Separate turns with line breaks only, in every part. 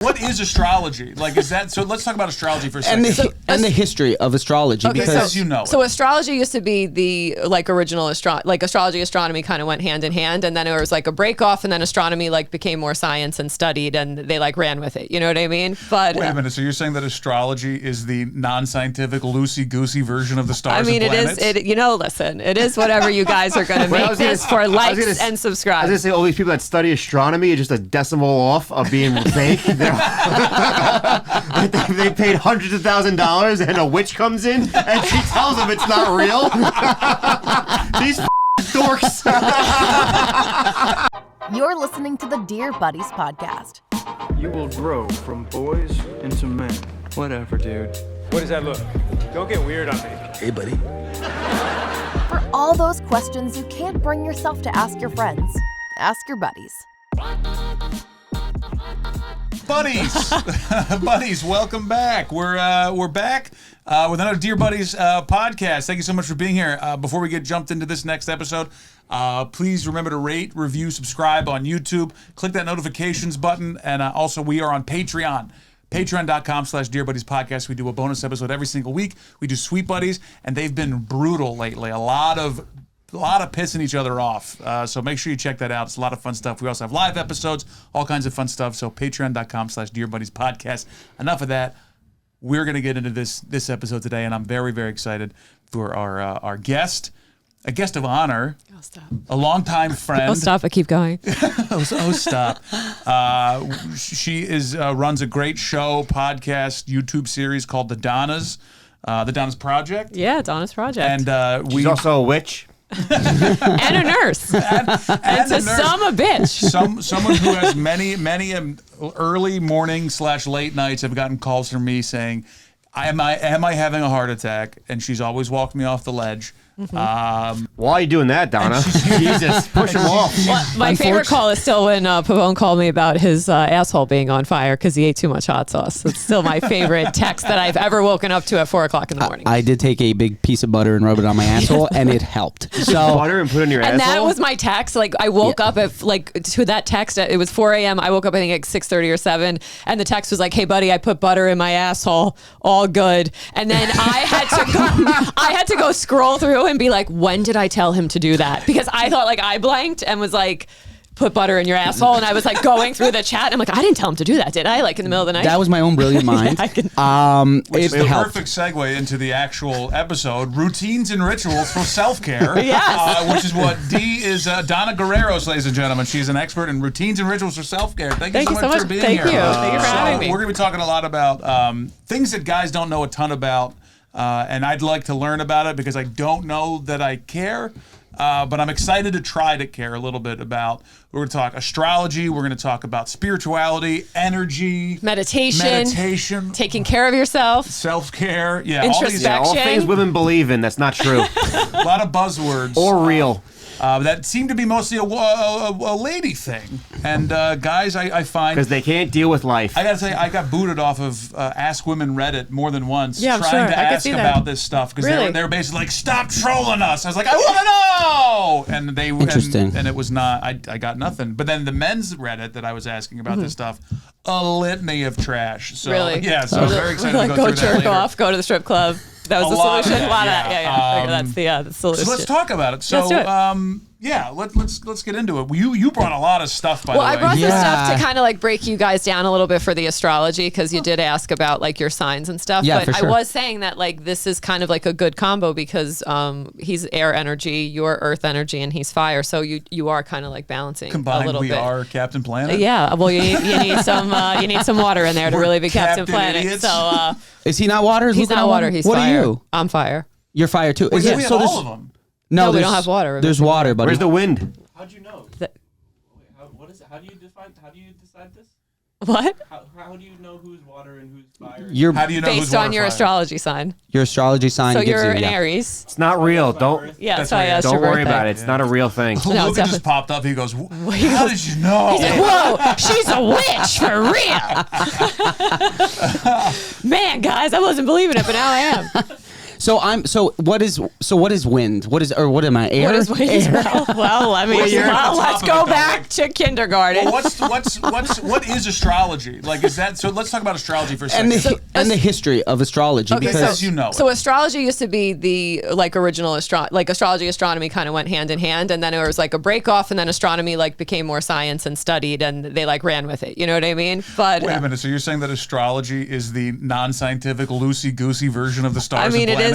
What is astrology? Like, is that so? Let's talk about astrology for a second.
And the history of astrology,
okay, because you know.
So astrology used to be the original astrology, astronomy kind of went hand in hand, and then it was like a break off, and then astronomy became more science and studied, and they ran with it. You know what I mean? But
wait a minute. So you're saying that astrology is the non-scientific, loosey-goosey version of the stars? I mean,
it is. Listen, it is whatever you guys are going to make this for likes and subscribe.
I was going to say all these people that study astronomy are just a decimal off of being fake. They paid hundreds of $1,000s and a witch comes in and she tells them it's not real. These dorks.
You're listening to the Dear Buddies podcast.
You will grow from boys into men.
Whatever, dude.
What does that look? Don't get weird on me.
Hey, buddy.
For all those questions you can't bring yourself to ask your friends, ask your buddies.
Buddies, welcome back. We're back with another Dear Buddies podcast. Thank you so much for being here. Before we get jumped into this next episode, please remember to rate, review, subscribe on YouTube. Click that notifications button, and also we are on Patreon. Patreon.com/DearBuddiesPodcast. We do a bonus episode every single week. We do Sweet Buddies, and they've been brutal lately. A lot of pissing each other off. So make sure you check that out. It's a lot of fun stuff. We also have live episodes, all kinds of fun stuff. So patreon.com/DearBuddiesPodcast. Enough of that. We're going to get into this episode today, and I'm very, very excited for our guest, a guest of honor, a longtime friend.
Oh, stop. I keep going.
Stop. She runs a great show, podcast, YouTube series called The Donnas. The Donnas Project.
Yeah, Donnas Project.
And she's also a witch.
And a nurse. and a son of a bitch.
Someone who has many early morning / late nights have gotten calls from me saying, am I having a heart attack? And she's always walked me off the ledge.
Why are you doing that, Donna? Jesus, push him off.
Well, my favorite call is still when Pavone called me about his asshole being on fire because he ate too much hot sauce. It's still my favorite text that I've ever woken up to at 4 o'clock in the morning.
I did take a big piece of butter and rub it on my asshole, and it helped. So
butter and put it in your asshole?
And that was my text. Like, I woke up at, to that text, it was 4 a.m. I woke up, I think, at 6:30 or 7, and the text was like, hey, buddy, I put butter in my asshole. All good. And then I had to go scroll through and be like, when did I tell him to do that? Because I thought, I blanked and was like, put butter in your asshole, and I was going through the chat, and I'm like, I didn't tell him to do that, did I? In the middle of the night.
That was my own brilliant mind.
Which is the perfect segue into the actual episode: routines and rituals for self-care.
Yes.
Which is what Donna Guerreros, ladies and gentlemen. She's an expert in routines and rituals for self-care. Thank you so much for being here.
Thank you for having me.
We're going to be talking a lot about things that guys don't know a ton about, and I'd like to learn about it because I don't know that I care. But I'm excited to try to care a little bit about. We're going to talk astrology. We're going to talk about spirituality, energy, meditation,
taking care of yourself,
self-care,
introspection.
All things women believe in. That's not true.
A lot of buzzwords.
Or real.
That seem to be mostly a lady thing. And guys, I find...
Because they can't deal with life.
I got to say, I got booted off of Ask Women Reddit more than once
trying
to ask about this stuff. Because they were basically like, stop trolling us. I was like, I want to know! And they
Interesting.
And it was not... I got nothing. But then the men's Reddit that I was asking about this stuff, a litany of trash. So,
really?
Yeah, so I'm very excited to go through that later.
Go jerk off, go to the strip club. That was the solution. A lot of that. Yeah. That's the solution.
So let's talk about it. So, let's get into it. You brought a lot of stuff, by the way.
Well, I brought some stuff to kind of break you guys down a little bit for the astrology, because you did ask about your signs and stuff.
Yeah,
but
for sure.
I was saying that this is kind of a good combo, because he's air energy, you're earth energy, and he's fire. So you are kind of balancing
combined,
a little bit.
We are Captain Planet.
Yeah. Well, you need some water in there to really be Captain Planet.
Idiots.
So
is he not water?
He's not water. He's
what
fire.
What are you?
I'm fire.
You're fire too.
We have all of them.
No, we don't have water.
There's water, buddy.
Where's the wind?
How'd you know? What is it? How do you decide this?
What?
How do you know who's water and who's fire?
How do you know
based on your astrology sign?
Your astrology sign.
So
gives
you're
you,
an Aries.
It's not real. Don't.
Yeah,
that's
why I asked your
Don't worry
birthday.
about it. It's not a real thing.
No,
Luca just popped up. He goes, how did you know?
He's like, whoa, she's a witch for real. Man, guys, I wasn't believing it, but now I am.
So what is wind? What am I? Air?
What is wind? Well, let's go back to kindergarten.
Well, what is astrology? Like, is that so? Let's talk about astrology for a second.
And the history of astrology,
Okay,
because
you know.
So astrology used to be the original astrology, astronomy kind of went hand in hand, and then it was like a break off, and then astronomy became more science and studied, and they ran with it. You know what I mean? But
wait a minute. So you're saying that astrology is the non-scientific, loosey-goosey version of the stars?
I mean,
and planets?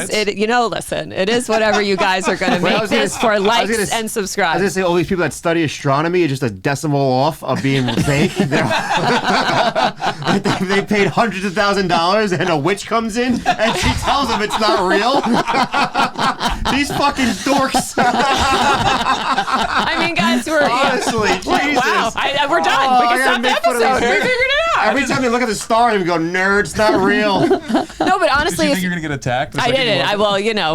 Listen, it is whatever you guys are going to make this for likes and subscribe.
I was going to say, all these people that study astronomy are just a decimal off of being fake. They paid hundreds of $1,000s, and a witch comes in, and she tells them it's not real. These fucking dorks.
I mean, guys,
Honestly, Jesus.
wow, we're done. We can stop the episode. We figured it out.
Every time they look at the stars, we go, nerds, not real.
No, but honestly,
Did you think you're gonna get attacked?
I didn't.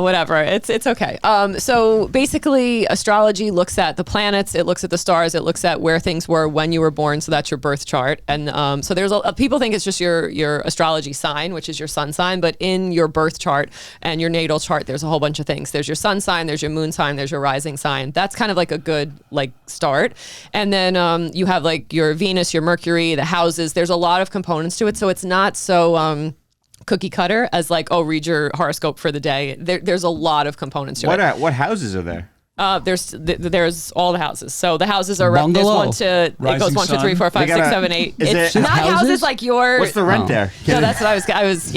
Whatever. It's okay. So basically, astrology looks at the planets, it looks at the stars, it looks at where things were when you were born. So that's your birth chart. And so there's people think it's just your astrology sign, which is your sun sign, but in your birth chart and your natal chart, there's a whole bunch of things. There's your sun sign, there's your moon sign, there's your rising sign. That's kind of like a good start. And then you have your Venus, your Mercury, the houses. There's a lot of components to it, so it's not so cookie cutter as read your horoscope for the day. There's a lot of components to it.
What houses are there?
There's all the houses. So the houses are there's
Rising
it goes 1, 2, 3, 4, 5, 6, 7, 8. It's not houses like yours.
What's the rent there?
No, that's what I was.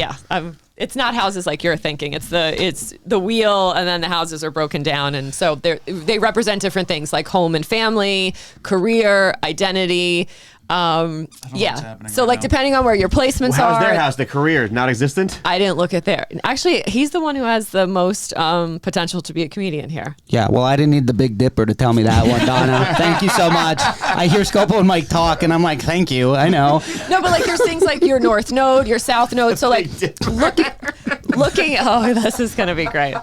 It's not houses like you're thinking. It's the wheel, and then the houses are broken down, and so they represent different things like home and family, career, identity. So depending on where your placements
How's
are.
their house? The career not existent?
I didn't look at there. Actually, he's the one who has the most potential to be a comedian here.
Yeah, well, I didn't need the Big Dipper to tell me that one, Donna. Thank you so much. I hear Scopo and Mike talk, and I'm like, thank you. I know.
No, but there's things like your north node, your south node. So looking. Oh, this is gonna be great.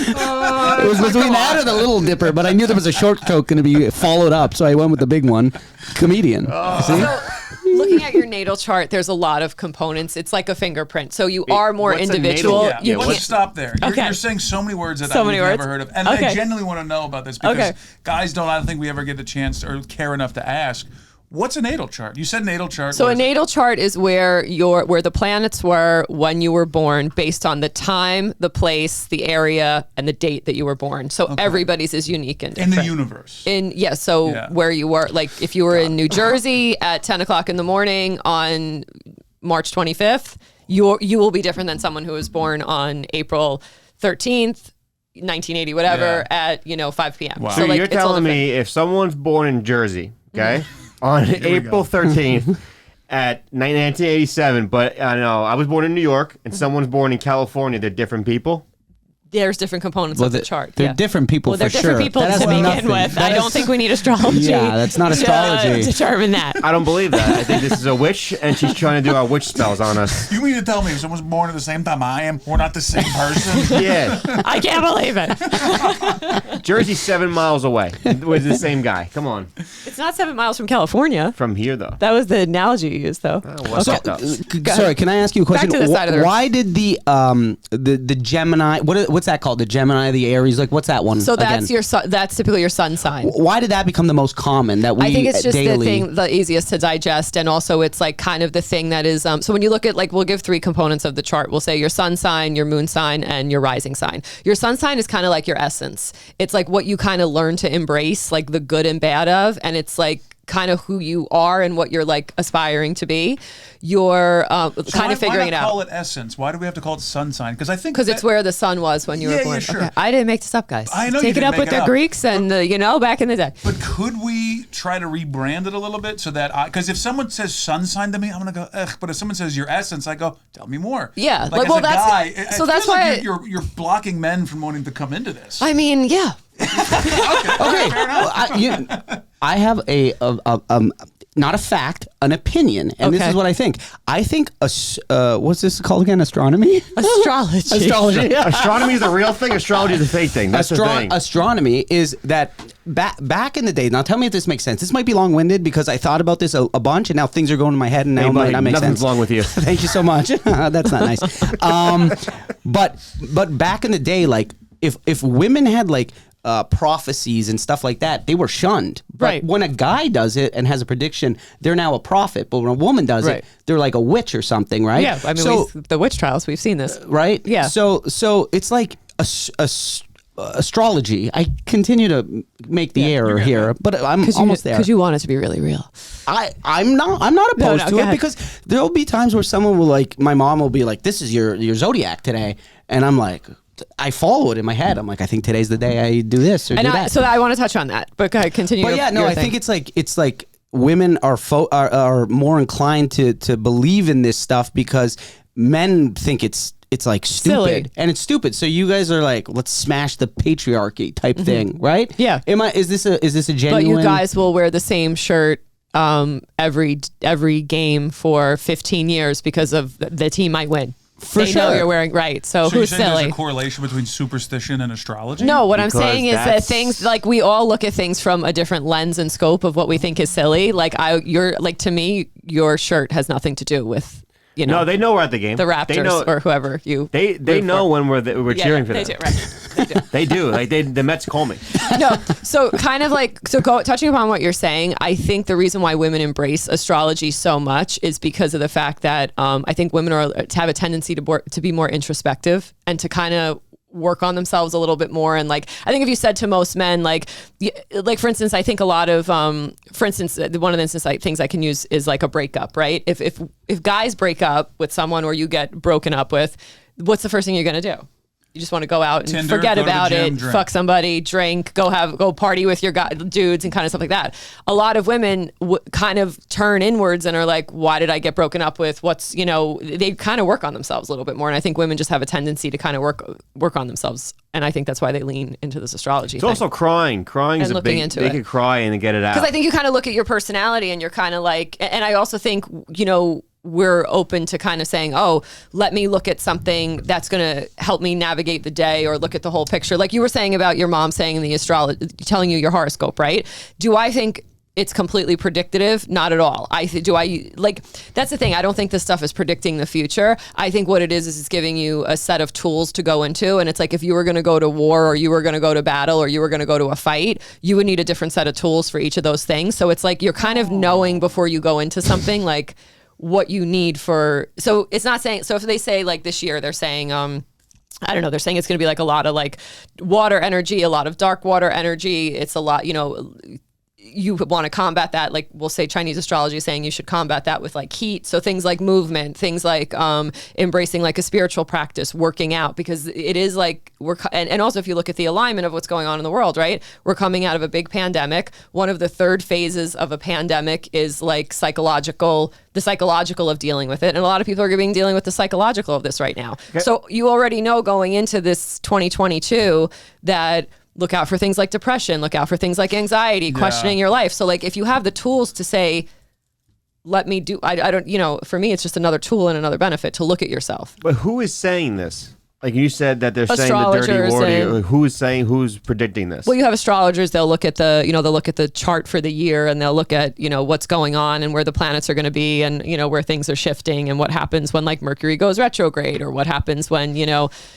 It was between that or the Little Dipper, but I knew there was a short coat going to be followed up, so I went with the big one, comedian. See?
So, looking at your natal chart, there's a lot of components. It's like a fingerprint. So you are more
what's a
individual.
natal?
Yeah, let's stop there.
Okay.
You're saying so many words that
So
I've
many
never
words?
heard of. And
Okay.
I genuinely want to know about this because guys I don't think we ever get the chance or care enough to ask. What's a natal chart? You said natal chart.
So a natal chart is where the planets were when you were born, based on the time, the place, the area, and the date that you were born. So everybody's is unique and different.
in the universe.
Where you were, if you were in New Jersey at 10 o'clock in the morning on March 25th, you will be different than someone who was born on April 13th. 1980, whatever, at 5 p.m.
Wow.
So you're telling me if someone's born in Jersey, okay, on April 13th at 1987, but I was born in New York, and someone's born in California, they're different people?
There's different components of the chart.
They're different people
they're
for
different
sure.
people
That has
to begin
nothing.
with.
That
I don't
is-
think we need astrology.
Yeah, that's not astrology.
To determine that.
I don't believe that. I think this is a witch, and she's trying to do our witch spells on us.
You mean to tell me if someone's born at the same time I am, we're not the same person?
Yeah.
I can't believe it.
Jersey's 7 miles away. We're the same guy. Come on.
It's not 7 miles from California.
From here, though.
That was the analogy you used, though.
What's up?
Sorry, can I ask you a question?
to the side of the room.
Why did the Gemini? What's that called? The Gemini, the Aries. What's that one?
So that's
again?
your sun, that's typically your sun sign.
Why did that become the most common? That we
I think it's just
daily...
the easiest to digest, and also it's kind of the thing that is. So when you look at we'll give 3 components of the chart. We'll say your sun sign, your moon sign, and your rising sign. Your sun sign is kind of like your essence. It's what you kind of learn to embrace, the good and bad of, and it's kind of who you are and what you're aspiring to be. You're kind of figuring it out.
Why not call it essence? Why do we have to call it sun sign? Because I think
It's where the sun was when you were born.
Yeah, sure.
Okay. I didn't make this up, guys.
I know you
Take it
didn't
up
make
with
it
the
up.
Greeks and back in the day.
But could we try to rebrand it a little bit so that because if someone says sun sign to me, I'm gonna go ugh. But if someone says your essence, I go tell me more.
Yeah,
as
well,
a
that's
guy,
so
it
that's
feels
why
like you're blocking men from wanting to come into this.
I mean, yeah.
Okay, well, I have not a fact, an opinion. And this
Okay.
is what I think. I think, what's this called again? Astronomy?
Astrology.
Astrology, yeah.
Astronomy is a real thing. Astrology is a fake thing. That's the thing.
Astronomy is that back in the day. Now, tell me if this makes sense. This might be long-winded because I thought about this a bunch, and now things are going in my head, and now it might not make
nothing's
sense.
wrong with you.
Thank you so much. That's not nice. But back in the day, like if women had like prophecies and stuff like that, they were shunned. But
Right.
when a guy does it and has a prediction, they're now a prophet. But when a woman does
Right.
it, they're like a witch or something, right?
Yeah, I mean,
so
the witch trials, we've seen this.
right,
Yeah.
So it's like astrology. I continue to make the error here, but I'm almost there.
Because you want it to be really real.
I'm not opposed to
go
it
ahead.
because there'll be times where someone will like, my mom will be like, this is your Zodiac today, and I'm like, I follow it in my head. I'm like, I think today's the day I do this or do that.
So I want to touch on that, but go ahead, continue.
But yeah, no, I think it's like women are more inclined to believe in this stuff because men think it's like stupid.
Silly.
And it's stupid. So you guys are like, let's smash the patriarchy type thing, right?
Yeah.
Is this a genuine?
But you guys will wear the same shirt every game for 15 years because of the team might win.
For
they know
sure.
you're wearing right. So
So you're
who's
saying there's
silly?
a correlation between superstition and astrology?
No, what I'm
Because
saying is that
that's-
things like we all look at things from a different lens and scope of what we think is silly. Like to me, your shirt has nothing to do with
No, they know we're at the game.
the Raptors
They know,
or whoever you.
They
root
know
for.
when we're cheering for
they
them.
do, right? They do.
They do. Like the Mets call me.
No, so kind of like touching upon what you're saying, I think the reason why women embrace astrology so much is because of the fact that I think women have a tendency to be more introspective and to kind of work on themselves a little bit more. And like, I think if you said to most men, like for instance, I think a lot of, for instance, one of the things I can use is like a breakup, right? If guys break up with someone or you get broken up with, what's the first thing you're going to do? You just want to go out and
Tinder,
forget
go to the
about
gym,
it,
drink.
fuck somebody, drink, go party with your dudes and kind of stuff like that. A lot of women kind of turn inwards and are like, why did I get broken up with? They kind of work on themselves a little bit more. And I think women just have a tendency to kind of work on themselves. And I think that's why they lean into this astrology
It's
thing.
also crying. Crying is
And
a
looking
big.
into
They
it.
could cry and get it out.
Because I think you kind of look at your personality and you're kind of like, and I also think, we're open to kind of saying, oh, let me look at something that's going to help me navigate the day or look at the whole picture. Like you were saying about your mom saying in the astrology, telling you your horoscope, right? Do I think it's completely predictive? Not at all. That's the thing. I don't think this stuff is predicting the future. I think what it is it's giving you a set of tools to go into. And it's like, if you were going to go to war or you were going to go to battle or you were going to go to a fight, you would need a different set of tools for each of those things. So it's like, you're kind of knowing before you go into something like what you need for, so it's not saying, so if they say like this year, they're saying, I don't know, they're saying it's going to be like a lot of like water energy, a lot of dark water energy. It's a lot, you want to combat that. Like we'll say Chinese astrology is saying you should combat that with like heat. So things like movement, things like embracing like a spiritual practice, working out, because it is like and also if you look at the alignment of what's going on in the world, right? We're coming out of a big pandemic. One of the third phases of a pandemic is like the psychological of dealing with it. And a lot of people are dealing with the psychological of this right now. Okay. So you already know going into this 2022 that look out for things like depression, look out for things like anxiety, questioning your life. So like if you have the tools to say, let me do, I don't, for me, it's just another tool and another benefit to look at yourself.
But who is saying this? Like you said that they're saying the dirty word. Who's predicting this?
Well, you have astrologers. They'll look at the chart for the year and they'll look at, what's going on and where the planets are going to be and, where things are shifting and what happens when like Mercury goes retrograde or what happens when,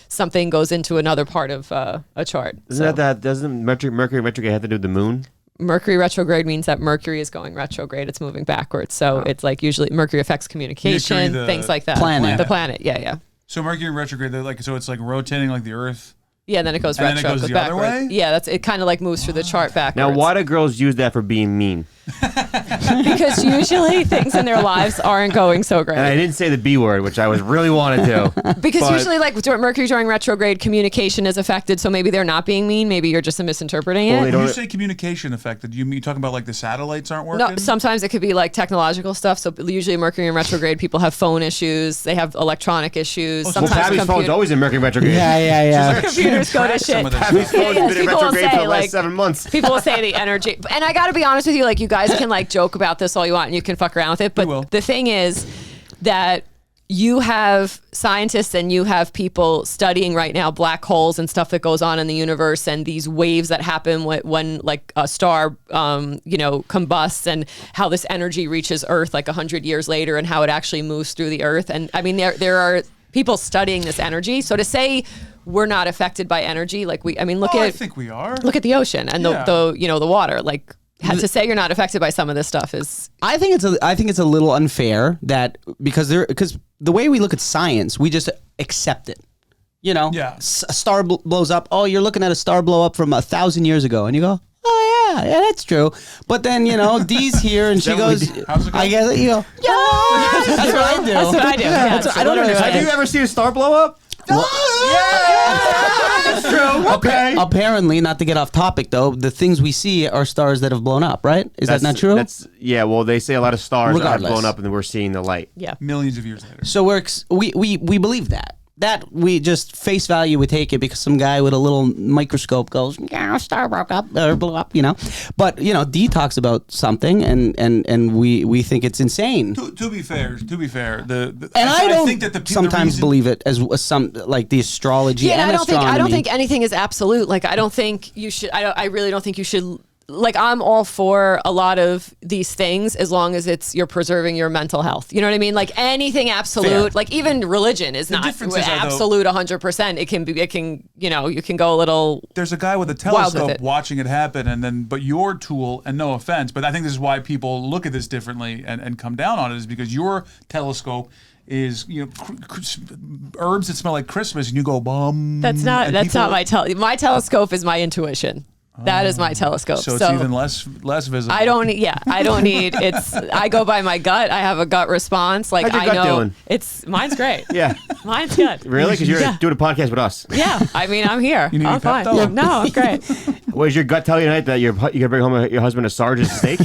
something goes into another part of a chart.
Doesn't Mercury retrograde have to do with the moon?
Mercury retrograde means that Mercury is going retrograde. It's moving backwards. So it's like usually Mercury affects communication, things like that. The planet. Yeah.
So Mercury retrograde, so it's like rotating like the Earth.
Yeah, and then it goes
and
retro,
then it goes the other way?
Yeah, it kind of like moves through the chart backwards.
Now, why do girls use that for being mean?
Because usually things in their lives aren't going so great.
And I didn't say the B word, which I was really wanted to.
Because usually like Mercury during retrograde, communication is affected, so maybe they're not being mean, maybe you're just misinterpreting it.
When you say communication affected, you talking about like the satellites aren't working?
No, sometimes it could be like technological stuff. So usually Mercury in retrograde, people have phone issues, they have electronic issues. Sometimes
Tabby's phone's always in Mercury retrograde.
Yeah.
Computers go to shit.
Tabby's phone's been in
People will
retrograde
say,
for the last
like,
7 months.
People will say the energy, and I got to be honest with you, like you guys can like joke about this all you want and you can fuck around with it. But the thing is that you have scientists and you have people studying right now black holes and stuff that goes on in the universe and these waves that happen when like a star, combusts and how this energy reaches Earth like 100 years later and how it actually moves through the Earth. And I mean, there are people studying this energy. So to say we're not affected by energy, like I think we are. Look at the ocean and the water, like. To say you're not affected by some of this stuff is.
I think it's a little unfair that because the way we look at science, we just accept it. A star blows up. Oh, you're looking at a star blow up from 1,000 years ago, and you go, oh yeah, that's true. But then Dee's here, and she goes, I guess you go, yeah, that's what I do.
That's what I do. Yeah,
I don't understand.
Have you ever seen a star blow up? That's true. Okay.
Apparently, not to get off topic though, the things we see are stars that have blown up, right? Is that not true?
Well, they say a lot of stars have blown up and we're seeing the light.
Yeah.
Millions of years later.
So we believe that. That we just face value we take it because some guy with a little microscope goes, yeah, star broke up or blew up, But Dee talks about something and we think it's insane.
To be fair,
I think that sometimes believe it as some like the astrology.
Yeah,
and
I don't think anything is absolute. Like I don't think you should. I really don't think you should. Like I'm all for a lot of these things as long as you're preserving your mental health. You know what I mean? Like anything absolute,
Fair.
Like even religion is not absolute 100%. It can you can go a little.
There's a guy with a telescope watching it happen, but your tool, and no offense, but I think this is why people look at this differently and come down on it, is because your telescope is herbs that smell like Christmas, and you go bum.
That's not my telescope is my intuition. That is my telescope.
So it's even less visible.
I don't need I go by my gut. I have a gut response. Like
How's your gut doing?
Mine's great.
Yeah.
Mine's good.
Really? Because you're doing a podcast with us.
Yeah. I mean, I'm here.
You need
I'm fine.
Pepto?
No, I'm great.
What does your gut tell you tonight that you're going to bring home your husband a Sargent steak?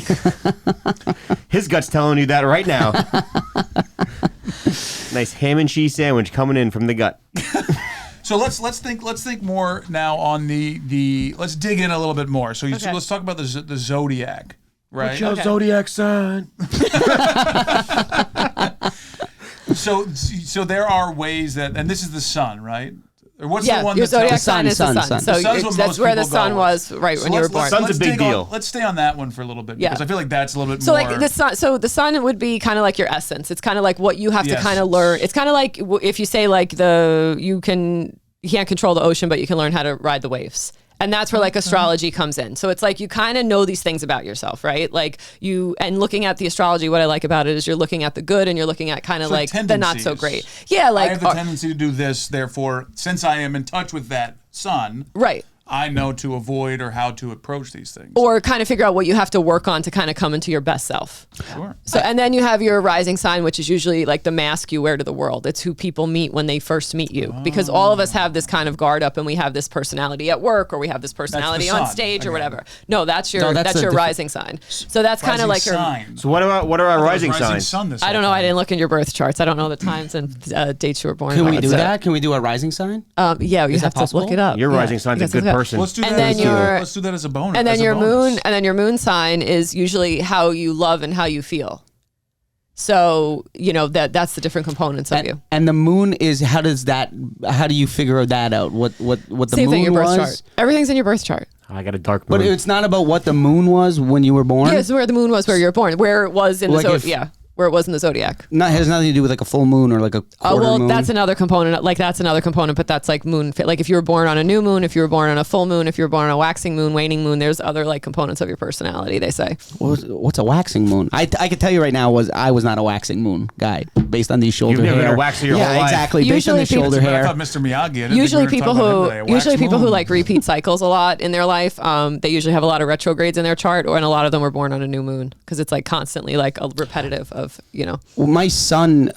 His gut's telling you that right now. Nice ham and cheese sandwich coming in from the gut.
So let's think more now on the let's dig in a little bit more. So let's talk about the Zodiac, right?
What's your Zodiac sign?
So there are ways that, and this is the sun, right? Or what's
the
one
your
that
Zodiac sign is the sun. So that's where the sun was right when you were born.
Sun's a big deal.
Let's stay on that one for a little bit because I feel like that's a little bit
so
more.
Like the sun. So the sun would be kind of like your essence. It's kind of like what you have to kind of learn. It's kind of like if you say like you can't control the ocean, but you can learn how to ride the waves. And that's where like astrology comes in. So it's like you kind of know these things about yourself, right? Like and looking at the astrology, what I like about it is you're looking at the good and you're looking at kind of like the not so great. Yeah, like
I have the tendency to do this, therefore, since I am in touch with that sun,
right,
I know to avoid or how to approach these things.
Or kind of figure out what you have to work on to kind of come into your best self.
Sure.
So, and then you have your rising sign, which is usually like the mask you wear to the world. It's who people meet when they first meet you. Because all of us have this kind of guard up and we have this personality at work or we have this personality on stage or whatever. No, that's your rising sign. So that's kind of like your...
So what are our rising signs?
I don't know. I didn't look in your birth charts. I don't know the times and dates you were born.
Can we do that? Can we do a rising sign?
Yeah, you have to look it up.
Your rising sign's a good person.
Let's do that. Let's do that as a bonus.
And then your moon sign is usually how you love and how you feel. So, that's the different components of you.
And the moon is how do you figure that out? What the
Same
moon
thing, your birth
was?
chart. Everything's in your birth chart.
I got a dark moon.
But it's not about what the moon was when you were born?
Yeah, it's where the moon was where you were born. Where it was in the Zodiac. Where it was in the Zodiac.
Has nothing to do with like a full moon or like a quarter moon.
That's another component. Like that's another component, but that's like moon. Like if you were born on a new moon, if you were born on a full moon, if you were born on a waxing moon, waning moon, there's other like components of your personality, they say.
What's a waxing moon? I can tell you right now I was not a waxing moon guy based on these shoulder hair.
You've never been a waxer your whole life.
Yeah, exactly. Based on the shoulder hair.
I thought Mr. Miyagi.
Usually people who like repeat cycles a lot in their life, they usually have a lot of retrogrades in their chart, and a lot of them were born on a new moon because it's like constantly like a repetitive of,
my sun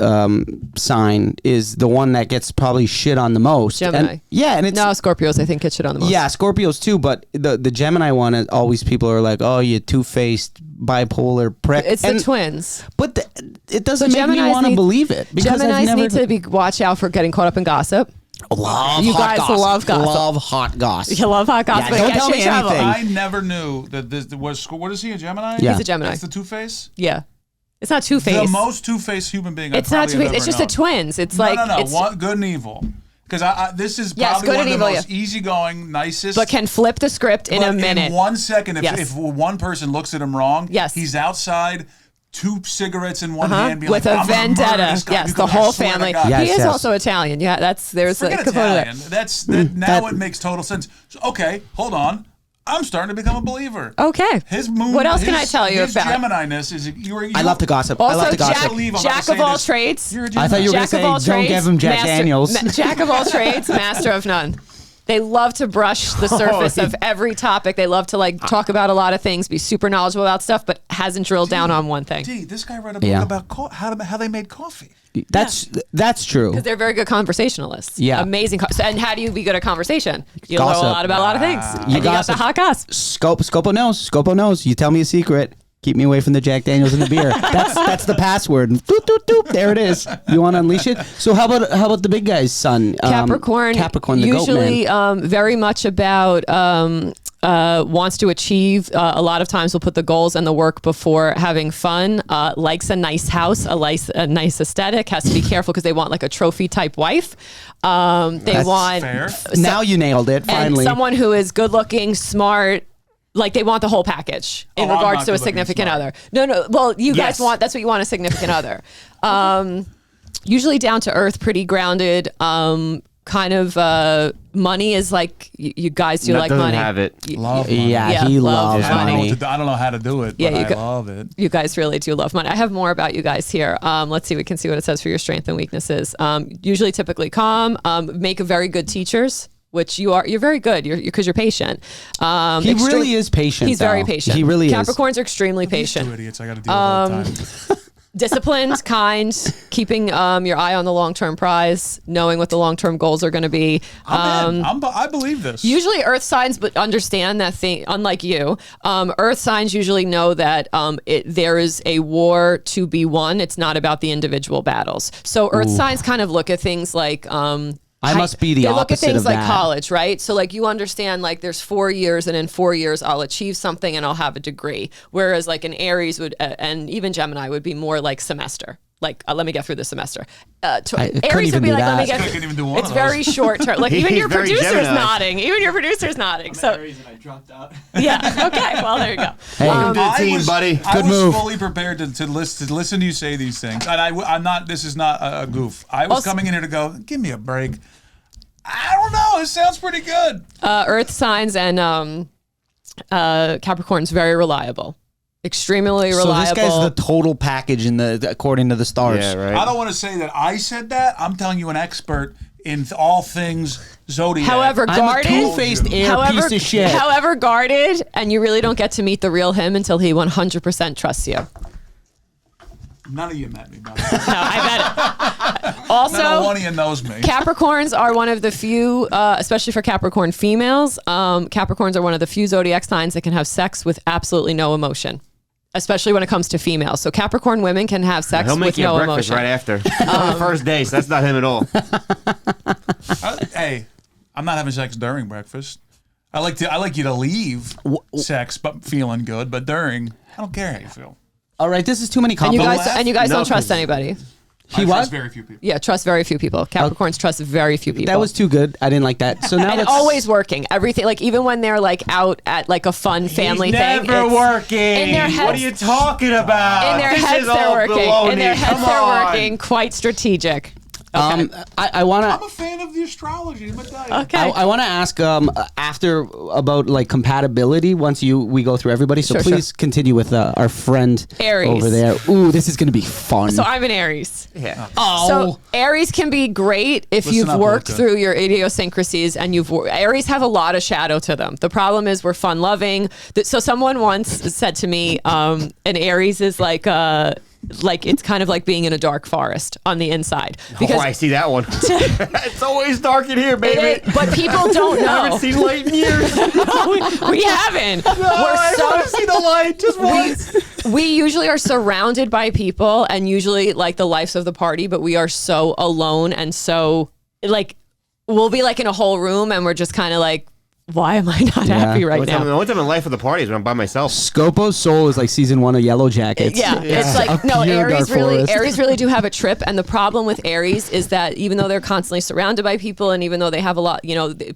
sign is the one that gets probably shit on the most.
Gemini.
And it's
Scorpios I think get shit on the most.
Yeah, Scorpios too, but the Gemini one is always people are like, oh, you two-faced bipolar prick.
It's the twins.
But it doesn't make me want to believe it because
Geminis need to watch out for getting caught up in gossip.
Love
You
hot
guys
gossip.
love gossip.
Love hot gossip.
You love hot gossip.
Yeah, don't tell me anything.
I never knew that this was. What is he? A Gemini?
Yeah.
He's a Gemini.
That's the Two-Face.
Yeah. It's not Two-Face.
The most Two-Faced human being.
It's not Two-Face. It's just the twins. It's like
no.
it's,
One, good and evil. Because this is
Yes,
probably
good
one of
and
the
evil,
most easygoing, nicest.
but can flip the script in a
But
minute.
In 1 second, if,
Yes.
if one person looks at him wrong,
Yes.
he's outside, 2 cigarettes in one
Uh-huh.
hand, being
With
like,
a
I'm gonna murder
vendetta.
this guy
Yes,
because
the
I
whole
swear to
family.
God.
Yes,
He is
yes.
also Italian. Yeah, there's
Forget
a component
Italian.
of
That's now
that-
it makes total sense. So, okay, hold on. I'm starting to become a believer.
that. Okay.
His moon.
What else can I tell you
his
about?
Gemini-ness is you.
I love to gossip. I
Also,
love to gossip.
Jack of all trades.
You're a
I thought you were going
Jack
to
of
say,
all
don't
trades,
give him Jack Daniels.
Jack of all trades, master of none. They love to brush the surface of every topic. They love to talk about a lot of things, be super knowledgeable about stuff, but hasn't drilled down on one thing.
This guy read a book about how they made coffee.
That's true.
Because they're very good conversationalists.
Yeah.
Amazing. And how do you be good at conversation? You know
Gossip.
a lot about a lot of things.
Wow.
And you got
gossip.
the hot gossip.
Scopo knows. Scopo knows. You tell me a secret. Keep me away from the Jack Daniels and the beer. That's the password. Doop, doop, doop. There it is. You want to unleash it? So how about the big guy's son?
Capricorn.
Capricorn, the
usually
goat man.
very much about wants to achieve. A lot of times will put the goals and the work before having fun. Likes a nice house, a nice aesthetic. Has to be careful because they want like a trophy type wife. They
That's
want
fair.
Now you nailed it. Finally.
and someone who is good looking, smart. Like they want the whole package in
I'm
regards
not
to a
good-looking,
significant
smart.
other. No. Well, you
Yes.
guys want, that's what you want, a significant other. Usually down to earth, pretty grounded. Kind of money is like you guys do
That
like
doesn't
money.
have it.
Love money.
Yeah,
Yeah,
he
love
loves
I don't know
money.
what to do. I don't know how to do it,
Yeah,
but
you
I
go-
love it.
You guys really do love money. I have more about you guys here. Let's see. We can see what it says for your strengths and weaknesses. Usually, typically calm. Make a very good teachers. Which you are, you're very good. Because you're patient.
He really is patient.
He's very
though.
patient.
He really is.
Capricorns are extremely
Two
patient.
idiots I got to deal with all the time.
Disciplined, kind, keeping your eye on the long-term prize, knowing what the long-term goals are going to be.
I believe this.
Usually earth signs, but understand that thing, unlike you, earth signs usually know that there is a war to be won. It's not about the individual battles. So earth signs kind of look at things like,
I must be the
they look at
opposite
things
of
like
that.
college, right? So like you understand like there's 4 years and in 4 years I'll achieve something and I'll have a degree. Whereas like an Aries would, and even Gemini would be more like semester. Like, let me get through the semester.
couldn't
Aries
even
would be
do
like, let me
that.
get
I
through.
couldn't even do one
It's
of those.
very short term. Like even
He's
your
very
producer's
Gemini.
nodding. Even your producer's nodding.
I'm
So
Aries and I dropped out.
yeah, okay. Well, there you go.
Welcome to the team, buddy.
I
Good
was
move.
fully prepared to listen to you say these things, and I'm not. This is not a goof. I was
Also-
coming in here to go. Give me a break. I don't know. It sounds pretty good.
Earth signs and Capricorn's very reliable. Extremely
So
reliable.
this guy's the total package according to the stars.
Yeah, right.
I don't want to say that I said that. I'm telling you, an expert in all things Zodiac.
However,
I'm a
guarded.
two-faced air piece of shit.
However, guarded, and you really don't get to meet the real him until he 100% trusts you.
None of you met me. By the way.
No, I bet it.
Not
Also,
one of you knows me.
Capricorns are one of the few, especially for Capricorn females, Capricorns are one of the few zodiac signs that can have sex with absolutely no emotion, especially when it comes to females. So Capricorn women can have sex
He'll make
with
you
no
a breakfast
emotion.
right after. On the first day, so that's not him at all.
Hey, I'm not having sex during breakfast. I like you to leave sex, but feeling good. But during, I don't care how you feel.
All right, this is too many
And you
compliments.
guys
No,
don't trust
'cause-
anybody.
I
what?
trust very few people.
Yeah, trust very few people. Capricorns trust very few people.
That was too good. I didn't like that. So now
and
let's
always working. Everything, like even when they're like out at like a fun family
He's
thing.
never
it's-
working.
in their
What are
heads-
you talking about?
In their
This
heads,
is
they're
all
working.
baloney.
In their heads,
Come
they're
on.
working. Quite strategic. Okay.
I want
I'm
to.
a fan of the astrology. Let me tell you.
Okay.
I want to ask after about like compatibility once we go through everybody. So
Sure,
please continue with our friend
Aries.
over there. Ooh, this is gonna be fun.
So I'm an Aries.
Yeah.
oh,
So Aries can be great if
Listen
you've
up,
worked
Luca.
through your idiosyncrasies and Aries have a lot of shadow to them. The problem is we're fun loving. So someone once said to me, an Aries is like it's kind of like being in a dark forest on the inside.
Oh, I see that one. It's always dark in here, baby.
But people don't
I
know.
haven't seen light in years.
we haven't.
I want to see the light just once.
We usually are surrounded by people and usually like the lives of the party, but we are so alone and so like we'll be like in a whole room and we're just kind of like, why am I not happy right now?
The only time in life of the party is when I'm by myself.
Scopo's soul is like season 1 of Yellow Jackets.
Yeah. It's like, no, Aries really do have a trip. And the problem with Aries is that even though they're constantly surrounded by people and even though they have a lot,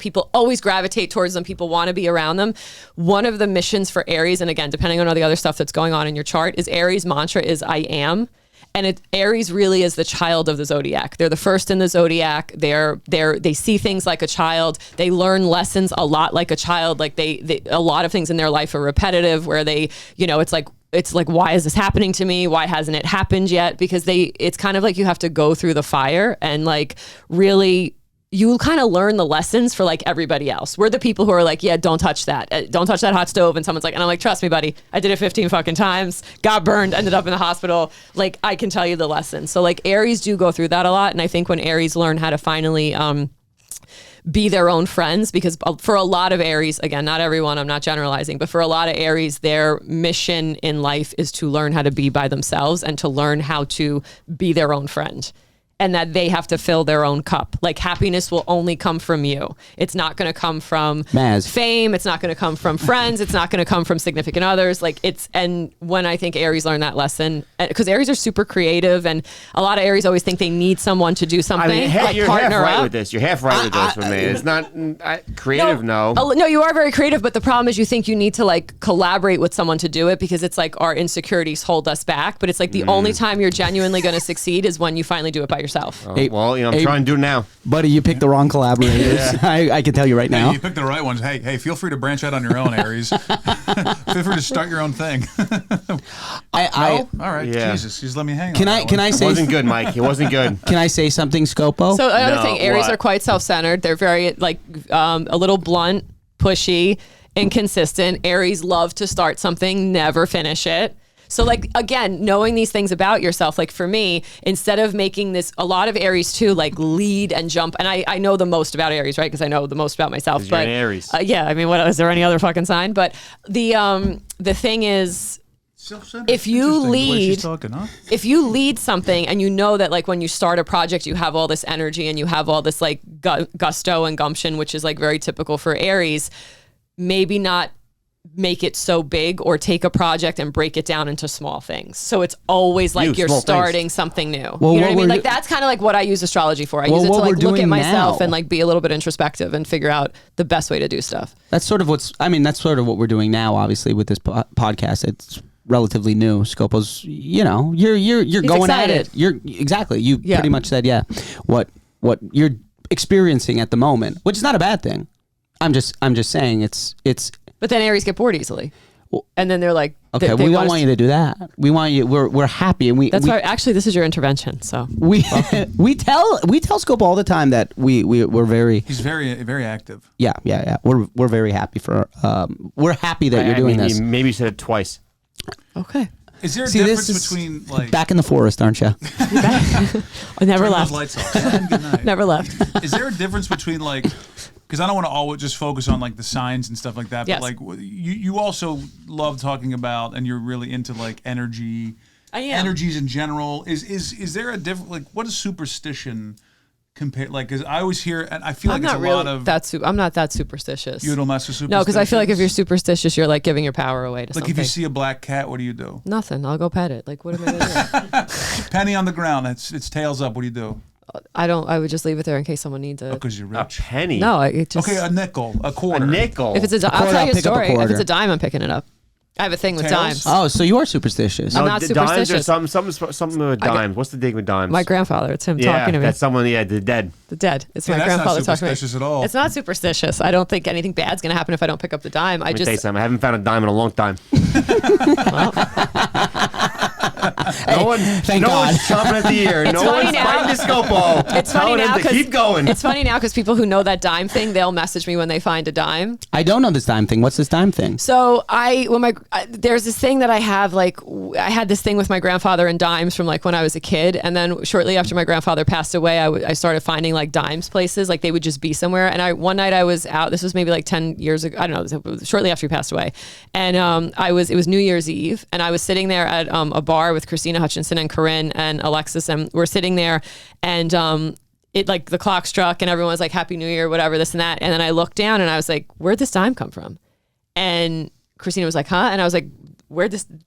people always gravitate towards them, people want to be around them. One of the missions for Aries, and again, depending on all the other stuff that's going on in your chart, is Aries' mantra is I am. And Aries really is the child of the Zodiac. They're the first in the Zodiac. They see things like a child. They learn lessons a lot like a child. Like they a lot of things in their life are repetitive where they, it's like, why is this happening to me? Why hasn't it happened yet? Because it's kind of like you have to go through the fire and like really, you kind of learn the lessons for like everybody else. We're the people who are like, yeah, don't touch that. Don't touch that hot stove. And someone's like, and I'm like, trust me, buddy. I did it 15 fucking times, got burned, ended up in the hospital. Like, I can tell you the lesson. So like Aries do go through that a lot. And I think when Aries learn how to finally be their own friends, because for a lot of Aries, again, not everyone, I'm not generalizing, but for a lot of Aries, their mission in life is to learn how to be by themselves and to learn how to be their own friend. And that they have to fill their own cup. Like happiness will only come from you. It's not going to come from fame. It's not going to come from friends. It's not going to come from significant others. And when I think Aries learn that lesson, because Aries are super creative, and a lot of Aries always think they need someone to do something.
I mean, you're half right with this. You're half right with this with me. It's not creative, no.
No, you are very creative, but the problem is you think you need to like collaborate with someone to do it because it's like our insecurities hold us back. But it's like the only time you're genuinely going to succeed is when you finally do it by yourself.
Hey,
well, I'm trying to do it now.
Buddy, you picked the wrong collaborators. I can tell you right now.
You picked the right ones. Hey, feel free to branch out on your own, Aries. Feel free to start your own thing. No? All right. Yeah. Jesus, just let me hang
can
on.
Can I say?
It wasn't good, Mike. It wasn't good.
Can I say something, Scopo?
So another thing, Aries are quite self-centered. They're very like a little blunt, pushy, inconsistent. Aries love to start something, never finish it. So like, again, knowing these things about yourself, like for me, instead of making this, a lot of Aries too, like lead and jump. And I know the most about Aries, right? Because I know the most about myself.
But you're an Aries.
Yeah, I mean, what is there any other fucking sign? But the thing is, if you lead something and you know that like when you start a project, you have all this energy and you have all this like gusto and gumption, which is like very typical for Aries, maybe not make it so big or take a project and break it down into small things. So it's always like you're starting something new.
Well,
you know what I mean? Like that's kind of like what I use astrology for. I use it to like look at myself and like be a little bit introspective and figure out the best way to do stuff.
That's sort of what we're doing now, obviously, with this podcast. It's relatively new. Scopo's, you're going
excited.
at it. You're exactly. You pretty much said, what you're experiencing at the moment, which is not a bad thing. I'm just saying it's.
But then Aries get bored easily, and then they're like,
okay, we don't want you to do that. We want you. We're happy, and
That's why. Actually, this is your intervention. So
we tell Scopo all the time that we're very.
He's very active.
Yeah. We're very happy we're happy that you're doing this.
You maybe said it twice.
Okay.
Is there a difference between like
back in the forest, aren't you?
I never left.
Those lights off. Good night.
Never left.
Is there a difference between like? Because I don't want to always just focus on like the signs and stuff like that,
yes.
but like you also love talking about, and you're really into like energy, energies in general. Is there a different like what is superstition compared? Like, because I always hear, and I feel like it's a lot of
I'm not that superstitious.
You don't mess with superstition.
No, because I feel like if you're superstitious, you're like giving your power away to something.
Like if you see a black cat, what do you do?
Nothing. I'll go pet it. Like what am I gonna do?
Penny on the ground. Its tails up. What do you do?
I would just leave it there in case someone needs it.
Because you're rich.
A penny?
No, it just...
Okay, a nickel, a quarter.
A nickel?
If it's I'll tell you a story. If it's a dime, I'm picking it up. I have a thing with dimes.
Oh, so you are superstitious.
I'm not superstitious.
Dimes or something with dimes. What's the dig with dimes?
My grandfather. It's him talking to me.
That's someone, the dead.
The dead. It's my grandfather talking to me.
That's not superstitious at all.
It's not superstitious. I don't think anything bad's going to happen if I don't pick up the dime.
Let me tell you something. I haven't found a dime in a long time. No one's chomping at the ear. No one's biting the Scopo.
It's funny now because
keep going.
It's funny now because people who know that dime thing, they'll message me when they find a dime.
I don't know this dime thing. What's this dime thing?
So there's this thing that I have. Like I had this thing with my grandfather and dimes from like when I was a kid, and then shortly after my grandfather passed away, I started finding like dimes places. Like they would just be somewhere. And one night I was out. This was maybe like 10 years ago. I don't know. It was shortly after he passed away, and it was New Year's Eve, and I was sitting there at a bar with Christina Hutchinson and Corinne and Alexis, and we're sitting there, and it like the clock struck and everyone was like, Happy New Year, whatever, this and that. And then I looked down and I was like, where'd this dime come from? And Christina was like, huh? And I was like,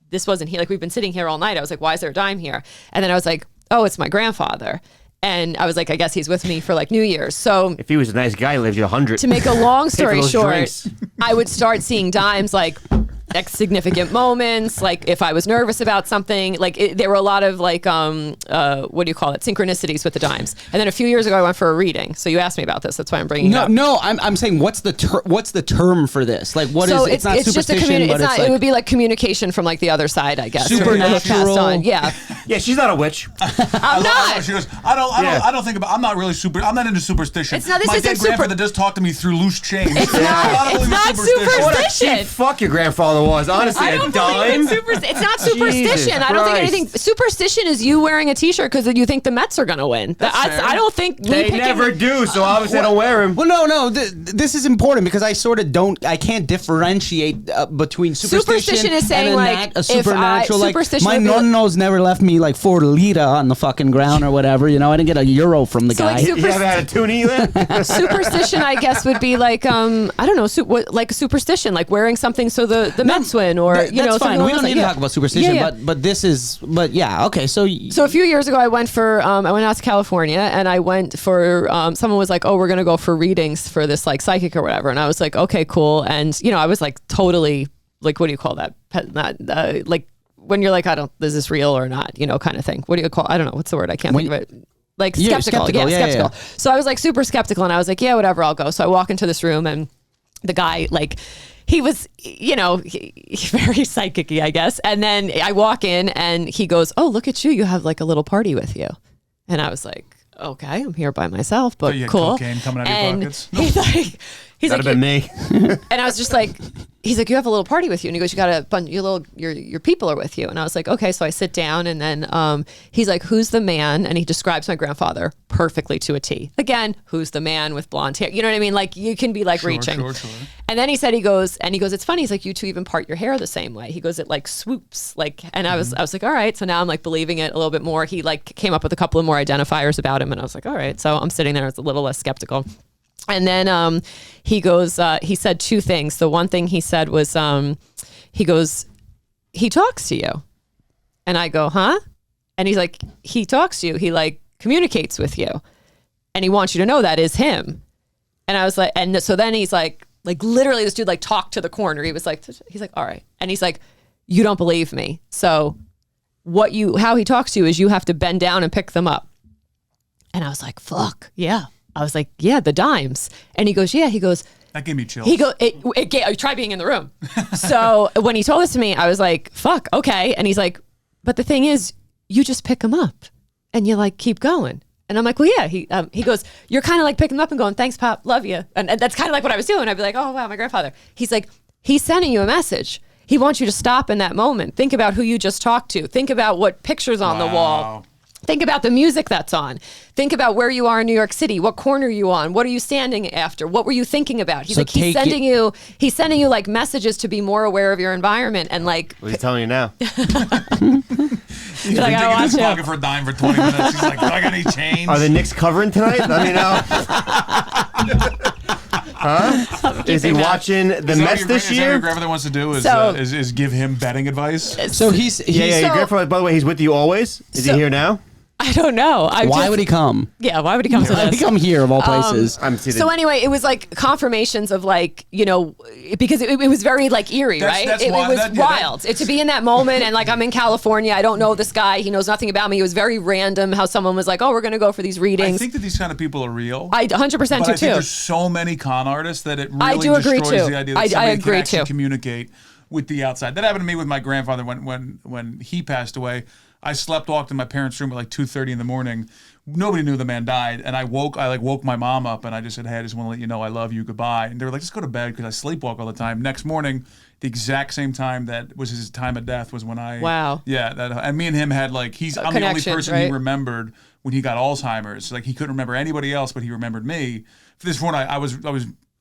this wasn't here. Like, we've been sitting here all night. I was like, why is there a dime here? And then I was like, oh, it's my grandfather. And I was like, I guess he's with me for like New Year's. So
if he was a nice guy, he lived you 100.
To make a long story short,
drinks.
I would start seeing dimes like significant moments, like if I was nervous about something, like there were a lot of like what do you call it, synchronicities with the dimes. And then a few years ago I went for a reading, so you asked me about this, that's why I'm bringing it up.
I'm saying what's the term for this, like what
so
is it's not
it's just
superstition, but it's like,
it would be like communication from like the other side, I guess,
supernatural.
Yeah.
Yeah, she's not a witch.
I'm not.
She goes, I don't think about, I'm not into superstition.
It's not, this
my
isn't
dead grandfather does talk to me through loose chains.
It's not superstition.
What a cheap fuck your grandfather was, honestly.
I don't believe it's not superstition. I don't think anything. Superstition is you wearing a T-shirt because you think the Mets are going to win. I don't think
they never do. So obviously I don't wear them.
Well, no. This is important because I sort of don't. I can't differentiate between superstition
is saying like
a supernatural. Like my
nonno's
never left me like 4 lira on the fucking ground or whatever. You know, I didn't get a euro from the guy.
Like
you haven't had a toonie either?
Superstition, I guess, would be like I don't know, like a superstition, like wearing something so the Mets win, or
that's fine. We don't need to talk about superstition, but yeah, okay. So
a few years ago, I went out to California, and I went for someone was like, oh, we're gonna go for readings for this like psychic or whatever, and I was like, okay, cool, and I was like totally like, what do you call that? Not like when you're like, is this real or not? Kind of thing. What do you call? I don't know. What's the word? I can't think of it. Like skeptical. Yeah, skeptical. So I was like super skeptical, and I was like, yeah, whatever, I'll go. So I walk into this room, and the guy, like, he was, very psychic-y, I guess. And then I walk in and he goes, oh, look at you. You have like a little party with you. And I was like, okay, I'm here by myself, but cool.
Cocaine coming out of your pockets.
He's
That'd
like,
have been me.
and I was just like, he's like, you have a little party with you. And he goes, you got a bunch, your people are with you. And I was like, okay. So I sit down, and then he's like, who's the man? And he describes my grandfather perfectly to a T. Again, who's the man with blonde hair? You know what I mean? Like, you can be like reaching.
Sure.
And then he goes, it's funny. He's like, you two even part your hair the same way. He goes, it like swoops. Like, and I was like, all right. So now I'm like believing it a little bit more. He like came up with a couple of more identifiers about him. And I was like, all right. So I'm sitting there, I was a little less skeptical. And then he goes, he said 2 things. The one thing he said was, he goes, he talks to you. And I go, huh? And he's like, he talks to you. He like communicates with you. And he wants you to know that is him. And I was like, and so then he's like literally this dude like talked to the corner. He's like, all right. And he's like, you don't believe me. So how he talks to you is you have to bend down and pick them up. And I was like, fuck, yeah. I was like, yeah, the dimes. And he goes, yeah. He goes,
that gave me chills.
He goes, try being in the room. So when he told this to me, I was like, fuck, okay. And he's like, but the thing is, you just pick them up and you like keep going. And I'm like, well, yeah. He goes, you're kind of like picking them up and going, thanks, Pop, love you. And that's kind of like what I was doing. I'd be like, oh, wow, my grandfather. He's like, he's sending you a message. He wants you to stop in that moment. Think about who you just talked to. Think about what pictures on the wall. Think about the music that's on. Think about where you are in New York City. What corner are you on? What are you standing after? What were you thinking about? He's he's sending you like messages to be more aware of your environment and like.
What are you telling you now?
He's been taking his pocket for a dime for 20 minutes. He's like, do I got any chains?
Are the Knicks covering tonight? Let me know. Huh? Is he watching the Mets this year?
Is that what your grandfather wants to do? Is give him betting advice?
So he's
your grandfather. By the way, he's with you always. Is he here now?
I don't know.
Why would he come?
Yeah, why would he come to this?
Why would he come here of all places?
So anyway, it was like confirmations of like, because it was very like eerie, right? It was wild. To be in that moment and like I'm in California, I don't know this guy, he knows nothing about me. It was very random how someone was like, oh, we're going to go for these readings.
I think that these kind of people are real.
I 100% do too.
I think there's so many con artists that it really
I do agree
destroys
too.
the idea that somebody can actually
too.
communicate with the outside. That happened to me with my grandfather when he passed away. I walked in my parents' room at like 2:30 in the morning. Nobody knew the man died, and I woke my mom up, and I just said, "Hey, I just want to let you know I love you. Goodbye." And they were like, "Just go to bed," because I sleepwalk all the time. Next morning, the exact same time that was his time of death was when I.
Wow.
Yeah, and me and him had like I'm the only person he remembered when he got Alzheimer's. Like he couldn't remember anybody else, but he remembered me. For this one, I was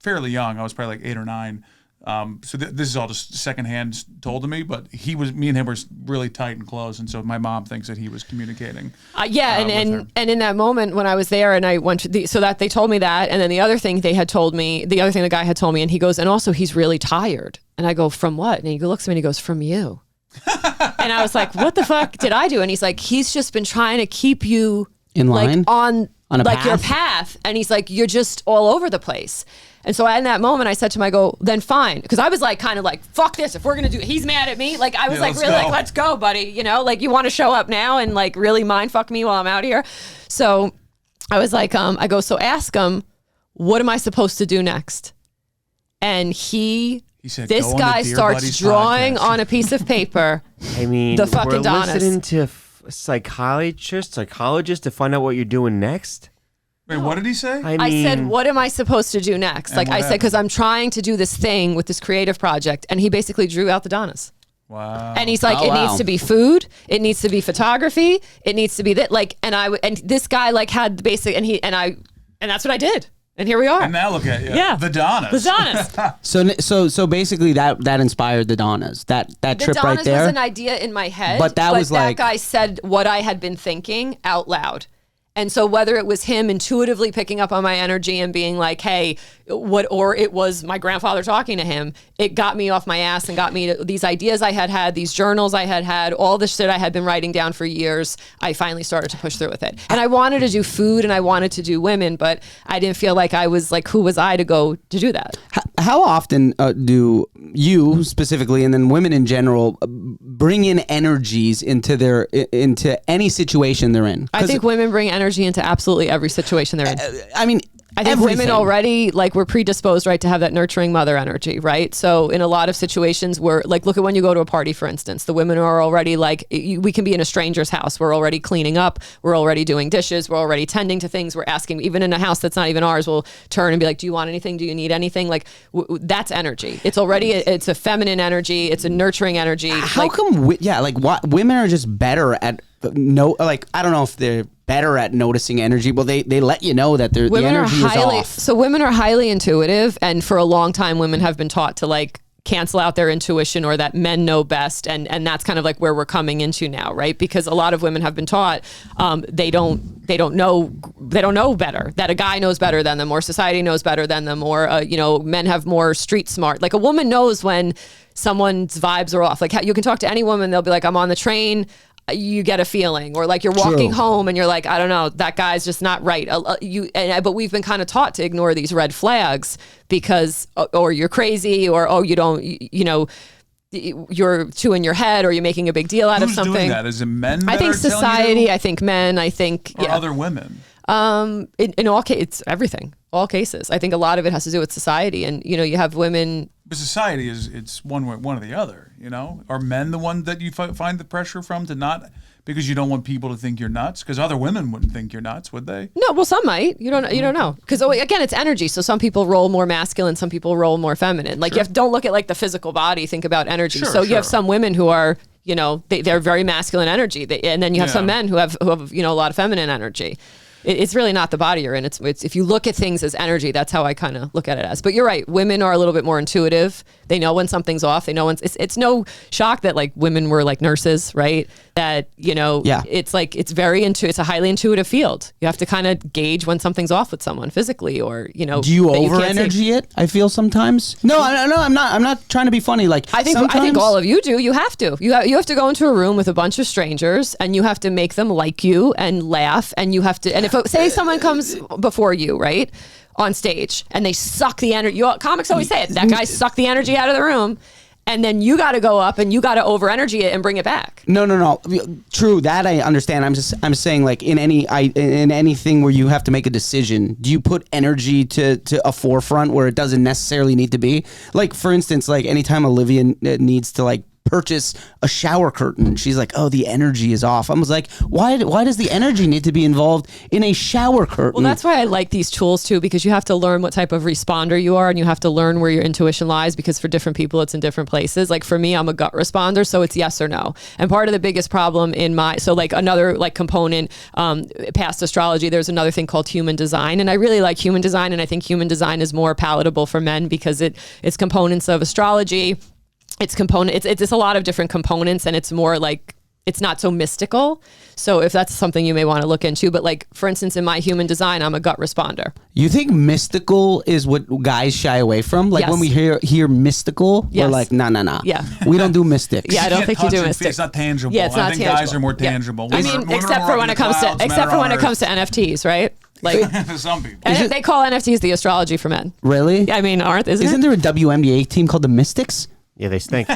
fairly young. I was probably like 8 or 9. So this is all just secondhand told to me, but me and him were really tight and close, and so my mom thinks that he was communicating.
And in that moment when I was there, and I went to so that they told me that, and then the other thing the guy had told me, and he goes, and also he's really tired, and I go, from what? And he looks at me and he goes, from you. And I was like, what the fuck did I do? And he's like, he's just been trying to keep you
in line,
like on
like
your path, and he's like, you're just all over the place. And so in that moment, I said to him, I go, then fine. Because I was like, kind of like, fuck this. If we're going to do it, he's mad at me. Like, I was like, really, like, let's go, buddy. You know, like, you want to show up now and like really mind fuck me while I'm out here. So I was like, I go, so ask him, what am I supposed to do next? And he said, this guy starts drawing on a piece of paper.
I mean,
the fucking
we're listening to psychologists to find out what you're doing next.
Wait, what did he say?
I said, what am I supposed to do next? Like I said, because I'm trying to do this thing with this creative project. And he basically drew out the Donnas. Wow. And he's like, needs to be food. It needs to be photography. It needs to be that. Like, and this guy like had the basic, and that's what I did. And here we are.
And now look at you.
Yeah.
The Donnas.
The Donnas.
So basically that inspired the Donnas. That trip
Donnas
right there.
was an idea in my head.
But that
guy said what I had been thinking out loud. And so whether it was him intuitively picking up on my energy and being like, hey, or it was my grandfather talking to him, it got me off my ass and got me to these ideas I had, these journals I had, all the shit I had been writing down for years. I finally started to push through with it. And I wanted to do food and I wanted to do women, but I didn't feel like I was like, who was I to go to do that?
How often do you specifically, and then women in general, bring in energies into any situation they're in?
I think women bring energy into absolutely every situation they're in.
I mean,
I think women already, like, we're predisposed, right, to have that nurturing mother energy, right? So in a lot of situations where, like, look at when you go to a party, for instance, the women are already, like, we can be in a stranger's house. We're already cleaning up. We're already doing dishes. We're already tending to things. We're asking, even in a house that's not even ours, we'll turn and be like, do you want anything? Do you need anything? Like, that's energy. It's already, it's a feminine energy. It's a nurturing energy.
How come, women are just better at, I don't know if they're better at noticing energy. Well, they let you know that the energy is off.
So women are highly intuitive, and for a long time, women have been taught to like cancel out their intuition, or that men know best, and that's kind of like where we're coming into now, right? Because a lot of women have been taught they don't know better, that a guy knows better than them, or society knows better than them, or men have more street smart. Like a woman knows when someone's vibes are off. Like you can talk to any woman, they'll be like, I'm on the train. You get a feeling, or like you're walking home and you're like, I don't know, that guy's just not right. But we've been kind of taught to ignore these red flags because, or you're crazy, or you don't, you're too in your head, or you're making a big deal out of something.
Who's doing that? Is it men?
I think society. I think men. I think
or other women.
In all cases, it's everything. All cases. I think a lot of it has to do with society, and you have women.
But society it's one or the other. Are men the one that you find the pressure from to not, because you don't want people to think you're nuts? Because other women wouldn't think you're nuts, would they?
No, well, some might. You don't know. Because again, it's energy. So some people roll more masculine, some people roll more feminine. Like don't look at like the physical body. Think about energy. You have some women who are they're very masculine energy, and then you have some men who have a lot of feminine energy. It's really not the body you're in. It's if you look at things as energy, that's how I kind of look at it as. But you're right. Women are a little bit more intuitive. They know when something's off. They know when it's no shock that like women were like nurses, right? That it's like it's a highly intuitive field. You have to kind of gauge when something's off with someone physically, or
Do you over energy it? I feel sometimes. No, I'm not trying to be funny. Like
I think all of you do. You have to. You have to go into a room with a bunch of strangers, and you have to make them like you and laugh, and you have to. And if say someone comes before you, right, on stage, and they suck the energy. Comics always say it. That guy sucked the energy out of the room, and then you got to go up and you got to over energy it and bring it back.
No. True, that I understand. I'm saying like in anything where you have to make a decision, do you put energy to a forefront where it doesn't necessarily need to be? Like for instance, like anytime Olivia needs to like purchase a shower curtain. She's like, oh, the energy is off. I was like, why does the energy need to be involved in a shower curtain?
Well, that's why I like these tools too, because you have to learn what type of responder you are, and you have to learn where your intuition lies, because for different people it's in different places. Like for me, I'm a gut responder, so it's yes or no. And part of the biggest problem another component past astrology, there's another thing called human design, and I really like human design, and I think human design is more palatable for men because it's components of astrology. It's a lot of different components, and it's more like, it's not so mystical. So if that's something you may want to look into, but like, for instance, in my human design, I'm a gut responder.
You think mystical is what guys shy away from? Like
Yes.
when we hear mystical,
Yes.
we're like, nah.
Yeah.
We don't do mystics.
Yeah, I don't
can't
think you
touch
do
and feel.
mystics.
It's not tangible.
Yeah, it's not
I think
tangible.
guys are more
Yeah.
tangible.
I
Women
mean,
are more
except for
up
when
in
it
the
comes
clouds,
to
men are on Earth.
NFTs, right? Like,
Some people.
and they call NFTs the astrology for men.
Really?
I mean, isn't
there a WNBA team called the Mystics?
Yeah, they stink.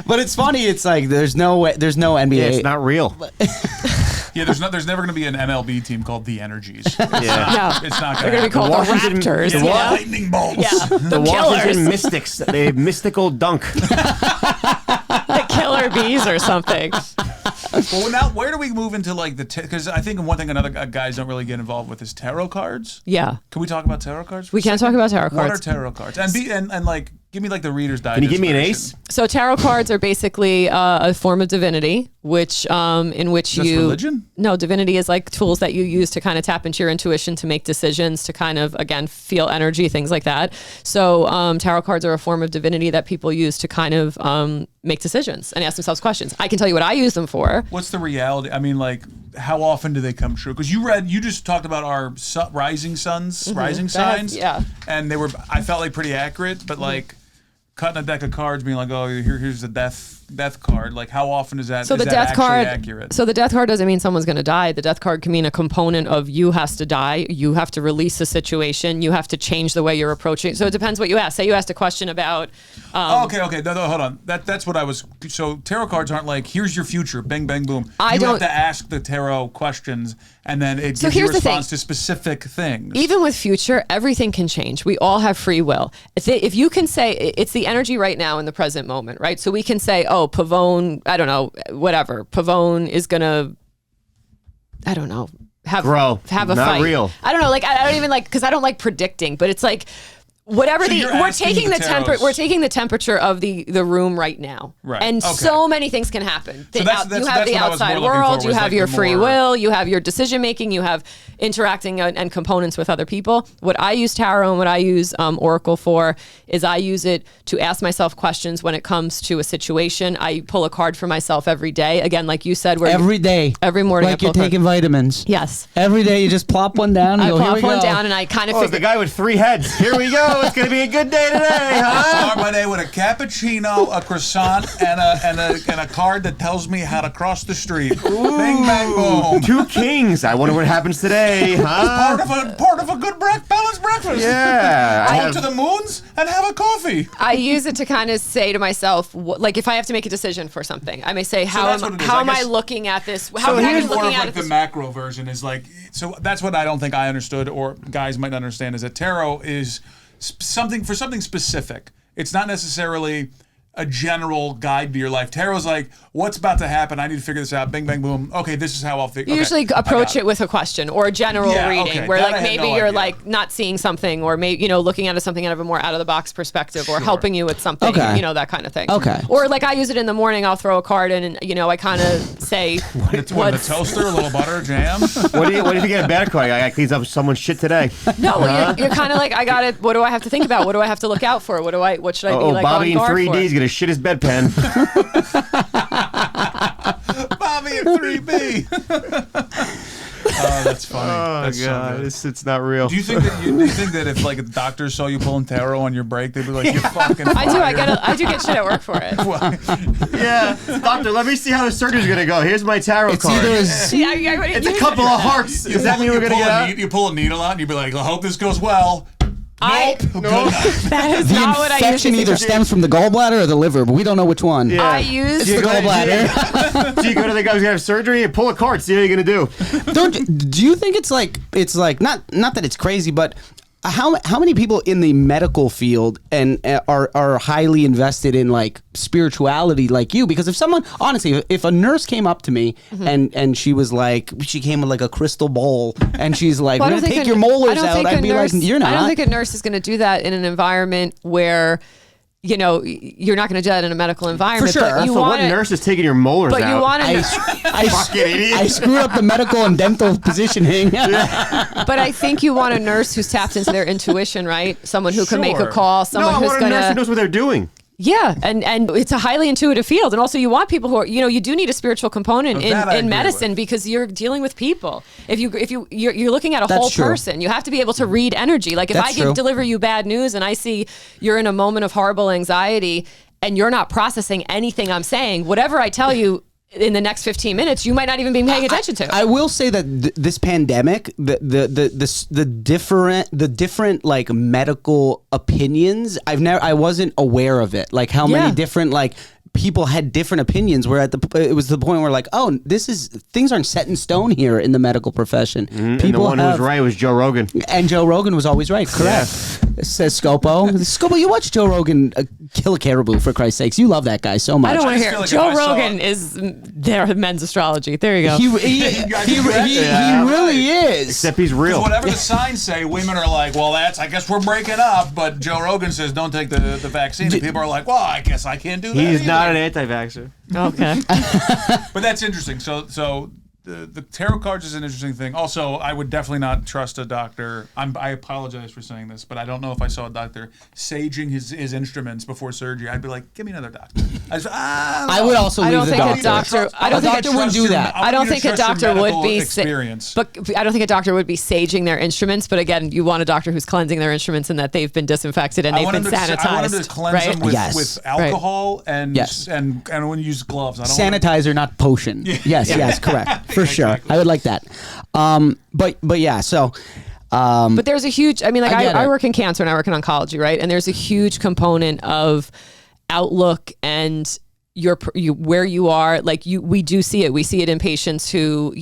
But it's funny. It's like there's no NBA.
Yeah, it's not real.
Yeah, there's never going to be an MLB team called the Energies.
No.
It's not
They're
going
going to be called the
Washington-
Raptors.
the
Yeah,
Yeah.
lightning bolts.
Yeah.
The
killers.
Washington Mystics. They have mystical dunk.
The killer bees or something.
Well, now where do we move into like because I think one thing another guys don't really get involved with is tarot cards.
Yeah.
Can we talk about tarot cards?
We can talk about tarot
What are
cards.
tarot cards? And like give me like the Reader's Digest.
Can you give me an
version.
ace?
So tarot cards are basically a form of divinity, which in which
That's religion?
No, divinity is like tools that you use to kind of tap into your intuition, to make decisions, to kind of again feel energy, things like that. So tarot cards are a form of divinity that people use to kind of make decisions and ask themselves questions. I can tell you what I use them for.
What's the reality? I mean, like, how often do they come true? Because you just talked about our rising suns, rising signs,
yeah.
and I felt like pretty accurate, but like cutting a deck of cards, being like, oh, here's the death card. Like, how often is that?
So
is
the
that
death
actually
card.
accurate?
So the death card doesn't mean someone's going to die. The death card can mean a component of you has to die. You have to release a situation. You have to change the way you're approaching. So it depends what you ask. Say you asked a question about.
Okay. No, hold on. That's what I was. So tarot cards aren't like, here's your future, bang, bang, boom. You have to ask the tarot questions, and then it gives you a response to specific things.
Even with future, everything can change. We all have free will. If you can say, it's the energy right now in the present moment, right? So we can say, oh, Pavone, I don't know, whatever. Pavone is going to, I don't know, have a
Not
fight.
real.
I don't know, like, I don't even like, because I don't like predicting, but it's like, whatever
So you're
we're
asking
taking
the
the
tarots.
we're taking the temperature of the room right now,
Right.
and
Okay.
so many things can happen.
So
you
that's
have
what
the
I was
outside
more looking
world,
for,
you
was
have
like
your
the
free
more-
will, you have your decision making, you have interacting and components with other people. What I use tarot and what I use Oracle for is I use it to ask myself questions when it comes to a situation. I pull a card for myself every day. Again, like you said,
Every day.
every morning,
Like
I
you're
pull a card.
taking vitamins.
Yes.
Every day you just plop one down and
I
go, here
plop
we
one
go.
down and I kind of
Oh,
figure.
the guy with 3 heads. Here we go. It's gonna be a good day today, huh?
Start my day with a cappuccino, a croissant, and a card that tells me how to cross the street. Bing, bang, boom.
2 kings. I wonder what happens today, huh?
Part of a good balanced breakfast.
Yeah. I
Go
have-
to the moons and have a coffee.
I use it to kind of say to myself, like if I have to make a decision for something, I may say, how
that's what it is.
how
I
am I
guess-
looking at this?
So
How am I
here's more
looking
of
at
like
it?
the macro version is like, so that's what I don't think I understood, or guys might not understand, is that tarot is something specific. It's not necessarily a general guide to your life. Tarot's like, what's about to happen? I need to figure this out. Bing, bang, boom. Okay, this is how I'll figure.
You usually approach it with a question or a general
Yeah,
reading
okay.
where
That I
like
had
maybe
no
you're
idea.
like not seeing something or maybe, looking at something out of a more out of the box perspective or helping you with something,
Okay.
that kind of thing.
Okay.
Or like I use it in the morning, I'll throw a card in and, I kind of say,
What, the toaster, a little butter, jam.
What do you think of better card? I cleans up someone's shit today.
no, you're kind of like, I got it. What do I have to think about? What do I have to look out for? What should I be like
Bobby
on
in
guard
3D is
for?
gonna shit his bedpan.
Bobby at 3B. Oh, that's funny. That's so good.
It's not real.
Do you think that if like the doctors saw you pulling tarot on your break, they'd be like, "You're fucking"?
I do. I do get shit at work for it.
Yeah, doctor. Let me see how the surgery's gonna go. Here's my tarot
It's
card.
either
It's a couple of hearts. Does that mean we're gonna get out?
You pull a needle out, and you'd be like, "I hope this goes well."
That is
the
not what I
infection
usually
either stems from the gallbladder or the liver, but we don't know which one.
Yeah.
I use
It's the gallbladder.
So you go to the guy who's gonna have surgery and pull a card. See how you're gonna do.
Do you think it's like not that it's crazy, but how many people in the medical field and are highly invested in like spirituality like you? Because if someone, honestly, if a nurse came up to me and she was like, she came with like a crystal bowl and she's like, we're gonna take your molars out, I'd be like, you're not.
I don't think a nurse is going to do that in an environment where, you know, you're not going to do that in a medical environment.
For sure.
But
What nurse is taking your molars out?
But you want to.
I screwed up the medical and dental positioning.
But I think you want a nurse who's tapped into their intuition, right? Someone who can make a
Sure.
call. Someone
I
who's
want a
going
nurse who
to.
knows what they're doing.
Yeah, and it's a highly intuitive field, and also you want people who are, you know, you do need a spiritual component
That I agree
in medicine
with.
because you're dealing with people. If you're looking at a
That's
whole
true.
person, you have to be able to read energy. Like if
That's
I
true.
deliver you bad news and I see you're in a moment of horrible anxiety and you're not processing anything I'm saying, whatever I tell you in the next 15 minutes, you might not even be paying attention to.
I will say that this pandemic, the different like medical opinions, I wasn't aware of it. Like how many different like people had different opinions. Where it was the point where like, oh, things aren't set in stone here in the medical profession.
And the one who was right was Joe Rogan.
And Joe Rogan was always right. Correct. Says Scopo. Scopo, you watch Joe Rogan kill a caribou, for Christ's sakes. You love that guy so much.
I don't want to
just
hear
feel like
Joe
if I saw-
Rogan is their men's astrology. There you go.
He
Yeah,
really is.
Except he's real.
Whatever the signs say, women are like, well, I guess we're breaking up. But Joe Rogan says, don't take the vaccine. And people are like, well, I guess I can't do that.
He's
either.
not an anti-vaxxer.
Okay.
But that's interesting. So the tarot cards is an interesting thing. Also, I would definitely not trust a doctor. I apologize for saying this, but I don't know if I saw a doctor saging his instruments before surgery. I'd be like, give me another doctor.
I would also
I
leave
don't
the
think
doctor.
a doctor. I don't
A
think
doctor wouldn't do that.
I don't think a doctor would be.
Experience.
But I don't think a doctor would be saging their instruments. But again, you want a doctor who's cleansing their instruments and that they've been disinfected and they've been sanitized.
I want him to cleanse
right?
them with,
Yes.
with alcohol and
Yes.
and when you use gloves. I don't want
Sanitizer, not potion. Yes, correct. For sure.
Exactly.
I would like that. But yeah, so
But there's a huge. I mean, like
I get
I
it.
work in cancer and I work in oncology, right? And there's a huge component of outlook and where you are. Like we do see it. We see it in patients who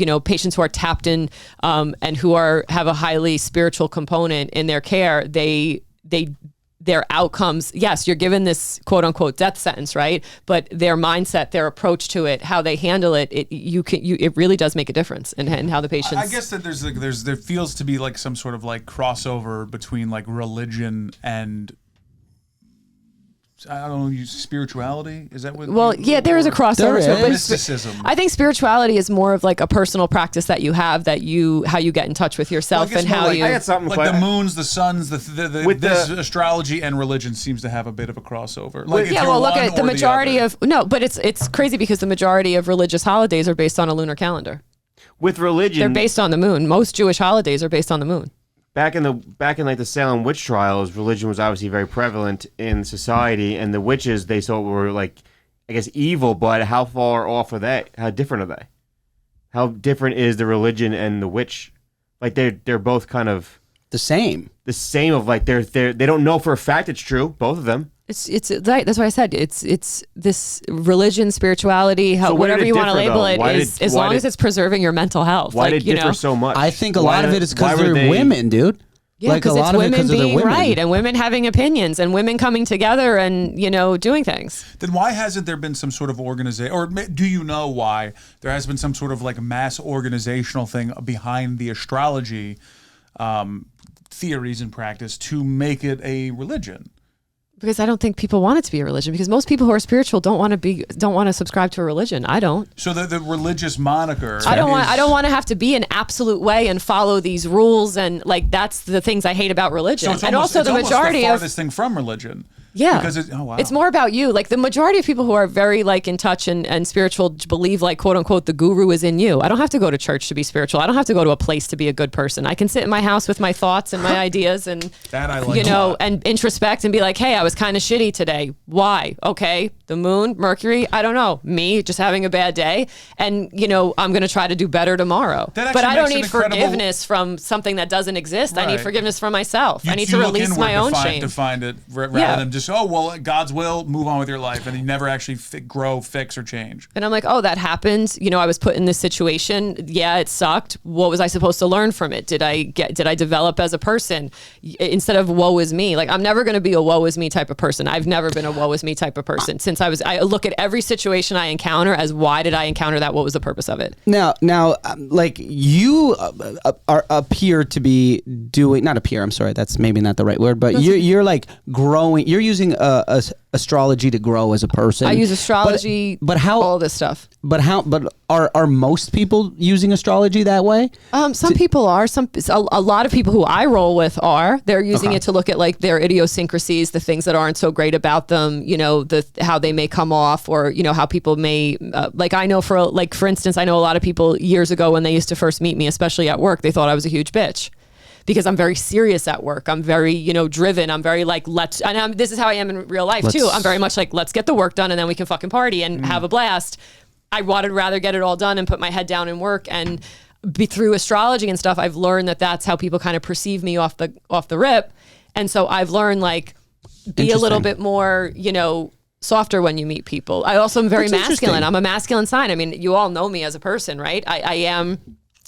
are tapped in and who have a highly spiritual component in their care. Their outcomes, yes, you're given this quote unquote death sentence, right? But their mindset, their approach to it, how they handle it, it really does make a difference in how the patients.
I guess that there feels to be like some sort of like crossover between like religion and I don't know, spirituality. Is that what?
Well, yeah, there is a crossover.
There
but
is.
Mysticism.
I think spirituality is more of like a personal practice that you have, how you get in touch with yourself
Well, I guess
and
more
how
like-
you.
I got something
like
for
the moons, the suns, this astrology and religion seems to have a bit of a crossover. Like it's
Yeah,
either
well, look
one
at the
or
majority
other.
but it's crazy because the majority of religious holidays are based on a lunar calendar.
With religion,
They're based on the moon. Most Jewish holidays are based on the moon.
back in like the Salem witch trials, religion was obviously very prevalent in society, and the witches they thought were like, I guess, evil. But how far off are they? How different are they? How different is the religion and the witch? Like they're both kind of
the same.
the same. Of like they don't know for a fact it's true. Both of them.
It's right. That's why I said it's this religion, spirituality,
So where
whatever
did it
you want to
differ,
label
though?
it
Why
is,
did-
as
why
long
did-
as it's preserving your mental health.
Why
like,
did it differ so much?
I think a
Why
lot of
did-
it is
why
because
were
they're
they-
women, dude.
Yeah,
Like a
because it's
lot of it
women
because of the
being
women.
right and women having opinions and women coming together and doing things.
Then why hasn't there been some sort of organization, or do you know why there has been some sort of like mass organizational thing behind the astrology theories and practice to make it a religion?
Because I don't think people want it to be a religion. Because most people who are spiritual don't want to subscribe to a religion. I don't.
So the religious moniker.
I don't want to have to be an absolute way and follow these rules and like that's the things I hate about religion.
So it's
and
almost,
also the majority
the
of
farthest thing from religion.
Yeah.
Because
it's more about you. Like the majority of people who are very like in touch and spiritual believe like quote unquote the guru is in you. I don't have to go to church to be spiritual. I don't have to go to a place to be a good person. I can sit in my house with my thoughts and my ideas and
That I like a lot.
and introspect and be like, hey, I was kind of shitty today. Why? Okay. The moon, Mercury, I don't know. Me just having a bad day. And I'm going to try to do better tomorrow.
That
But
actually
I don't
makes
need
an incredible-
forgiveness from something that doesn't exist. I need
Right.
forgiveness from myself. I need to
You look
release
inward
my own
to
shame.
find it rather
Yeah.
than just just, oh, well, God's will, move on with your life. And you never actually grow, fix, or change.
And I'm like, oh, that happened. You know, I was put in this situation. Yeah, it sucked. What was I supposed to learn from it? Did I develop as a person instead of woe is me? Like, I'm never going to be a woe is me type of person. I've never been a woe is me type of person. Since I look at every situation I encounter as why did I encounter that? What was the purpose of it?
Now, like you appear to be doing, not appear, I'm sorry, that's maybe not the right word, but you're like growing, you're using astrology to grow as a person.
I use astrology,
but how,
all this stuff.
But are most people using astrology that way?
Some people are. A lot of people who I roll with are. They're using it to look at like their idiosyncrasies, the things that aren't so great about them. You know, how they may come off, or you know how people may like. I know for instance, I know a lot of people years ago when they used to first meet me, especially at work, they thought I was a huge bitch. Because I'm very serious at work. I'm very, driven. I'm very like, this is how I am in real life too. I'm very much like, let's get the work done and then we can fucking party and have a blast. I would rather get it all done and put my head down and work. And through astrology and stuff, I've learned that that's how people kind of perceive me off the rip. And so I've learned like, be a little bit more, softer when you meet people. I also am very masculine. I'm a masculine sign. I mean, you all know me as a person, right?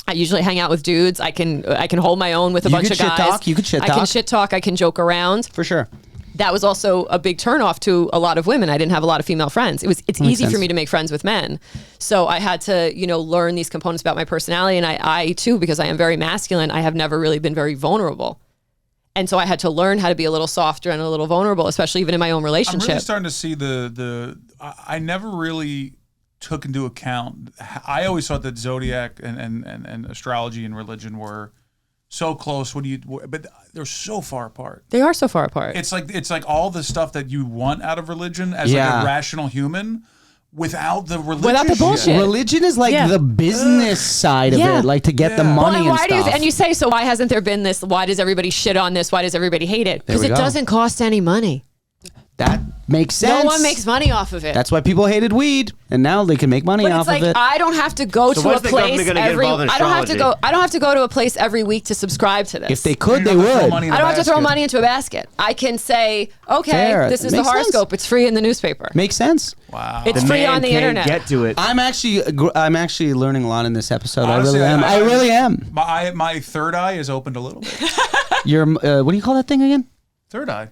I usually hang out with dudes. I can hold my own with a bunch of guys.
You could shit talk.
I can shit talk. I can joke around.
For sure.
That was also a big turnoff to a lot of women. I didn't have a lot of female friends. It's easy for me to make friends with men. So I had to, learn these components about my personality. And I too, because I am very masculine, I have never really been very vulnerable. And so I had to learn how to be a little softer and a little vulnerable, especially even in my own relationship.
I'm really starting to see I never really took into account. I always thought that Zodiac and astrology and religion were so close. But they're so far apart.
They are so far apart.
It's like all the stuff that you want out of religion as like a rational human without the religion.
Without the bullshit.
Religion is like the business side of it, like to get the money and stuff.
And you say, so why hasn't there been this? Why does everybody shit on this? Why does everybody hate it? Because it doesn't cost any money.
That makes sense.
No one makes money off of it.
That's why people hated weed, and now they can make money off of it.
I don't have to go to a place every. I don't have to go to a place every week to subscribe to this.
If they could, they would.
I don't have to throw money into a basket. I can say, okay, this is the horoscope. It's free in the newspaper.
Makes sense.
Wow.
It's free on the internet.
Get to it.
I'm actually learning a lot in this episode. Honestly, I really am.
My third eye is opened a little bit.
Your what do you call that thing again?
Third eye.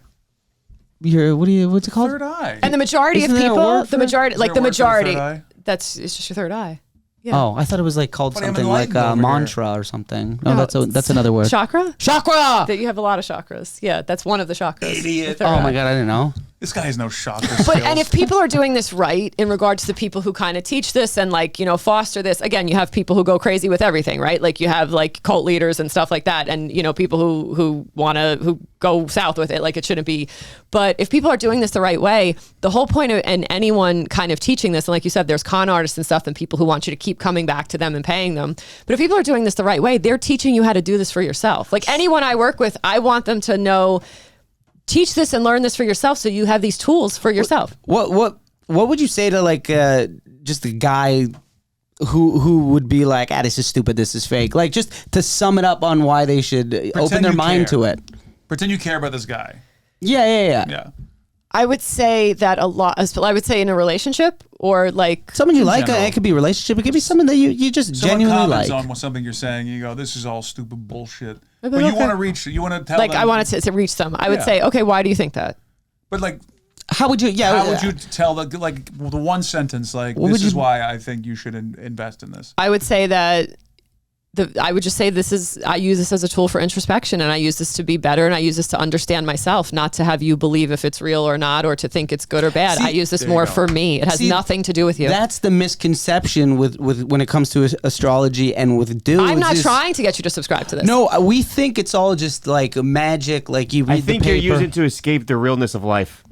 What's it called?
Third eye.
And the majority
Isn't
of
there a
people,
word for
the majority,
third eye?
it's just your third eye. Yeah.
Oh, I thought it was like called
But I'm
something like
enlightened over
mantra or something. No, that's another word.
Chakra?
Chakra!
That you have a lot of chakras. Yeah, that's one of the chakras.
Idiot.
Oh my God, I didn't know.
This guy has no chakra
But
skills.
and if people are doing this right in regards to the people who kind of teach this and like, foster this, again, you have people who go crazy with everything, right? Like you have like cult leaders and stuff like that. And, people who go south with it, like it shouldn't be. But if people are doing this the right way, the whole point of, and anyone kind of teaching this, and like you said, there's con artists and stuff and people who want you to keep coming back to them and paying them. But if people are doing this the right way, they're teaching you how to do this for yourself. Like anyone I work with, I want them to know, teach this and learn this for yourself so you have these tools for yourself.
What would you say to like just a guy who would be like, this is stupid, this is fake? Like just to sum it up on why they should open their mind to it.
Pretend you care about this guy.
Yeah.
I would say that a lot. I would say in a relationship or like
someone you like. It could be a relationship. It could be someone that you just genuinely like.
Someone comments on something you're saying. You go, "This is all stupid bullshit." But you want to reach. You want to tell.
Like
them,
I wanted to reach them. I would say, okay, why do you think that?
But like,
how would you? Yeah.
How would you tell the one sentence? Like, this is why I think you should invest in this.
I would say that. I would just say I use this as a tool for introspection and I use this to be better and I use this to understand myself, not to have you believe if it's real or not or to think it's good or bad. I use this more for me. It has nothing to do with you.
That's the misconception with when it comes to astrology and with dudes.
I'm not trying to get you to subscribe to this.
No, we think it's all just like magic, like you read
I think
the paper.
you're using it to escape the realness of life.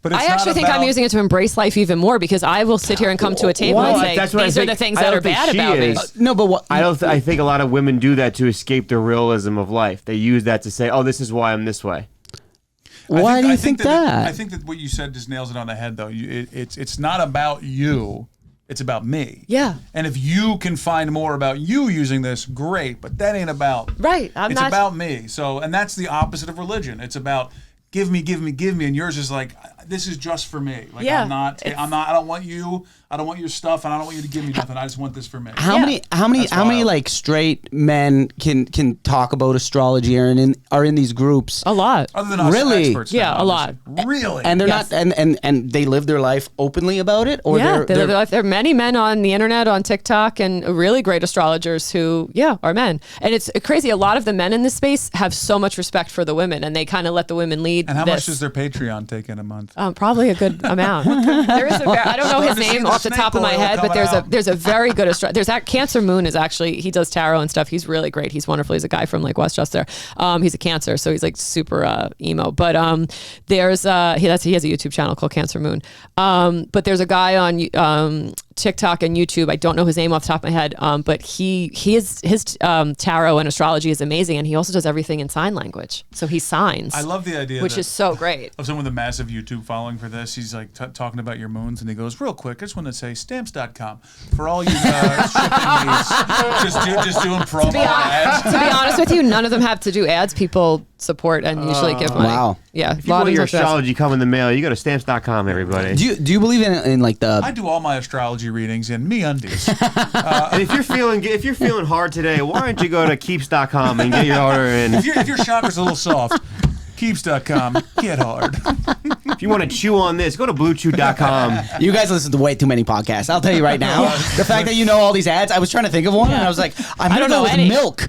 But
I actually think I'm using it to embrace life even more because I will sit here and come to a table and say, these are the things that are bad about me.
No, but what?
I think a lot of women do that to escape the realism of life. They use that to say, oh, this is why I'm this way.
Why do you think that?
I think that what you said just nails it on the head, though. It's not about you. It's about me.
Yeah.
And if you can find more about you using this, great. But that ain't about.
Right.
It's about me. So, and that's the opposite of religion. It's about give me, and yours is like, this is just for me. Like
Yeah,
I don't want you. I don't want your stuff, and I don't want you to give me nothing. I just want this for me.
How many like straight men can talk about astrology or are in these groups?
A lot.
Other than us
Really?
experts.
Yeah,
now,
a lot.
Really?
And they're not, and they live their life openly about it, or
Yeah,
they're
there are many men on the internet, on TikTok, and really great astrologers who, are men. And it's crazy. A lot of the men in this space have so much respect for the women, and they kind of let the women lead.
And how much does their Patreon take in a month?
Probably a good amount. There is I don't know his name off the top of my head, but there's a very good there's that Cancer Moon is actually, he does tarot and stuff. He's really great. He's wonderful. He's a guy from like Westchester. He's a Cancer, so he's like super emo. But there's he has a YouTube channel called Cancer Moon. But there's a guy on TikTok and YouTube. I don't know his name off the top of my head, but his tarot and astrology is amazing, and he also does everything in sign language. So he signs.
I love the idea,
which is so great.
Of someone with a massive YouTube following for this. He's like talking about your moons, and he goes, real quick, I just want to say stamps.com for all you shipping needs. Just doing promo ads.
To be honest with you, none of them have to do ads. People support and usually give money.
Wow.
Yeah.
If you want your astrology come in the mail, you go to stamps.com, everybody.
Do you believe in like the?
I do all my astrology readings in MeUndies.
And if you're feeling hard today, why don't you go to keeps.com and get your order in?
If your chakra's a little soft, keeps.com, get hard.
If you want to chew on this, go to bluechew.com.
You guys listen to way too many podcasts. I'll tell you right now. The fact that you know all these ads, I was trying to think of one, and I was like, I'm gonna go with milk.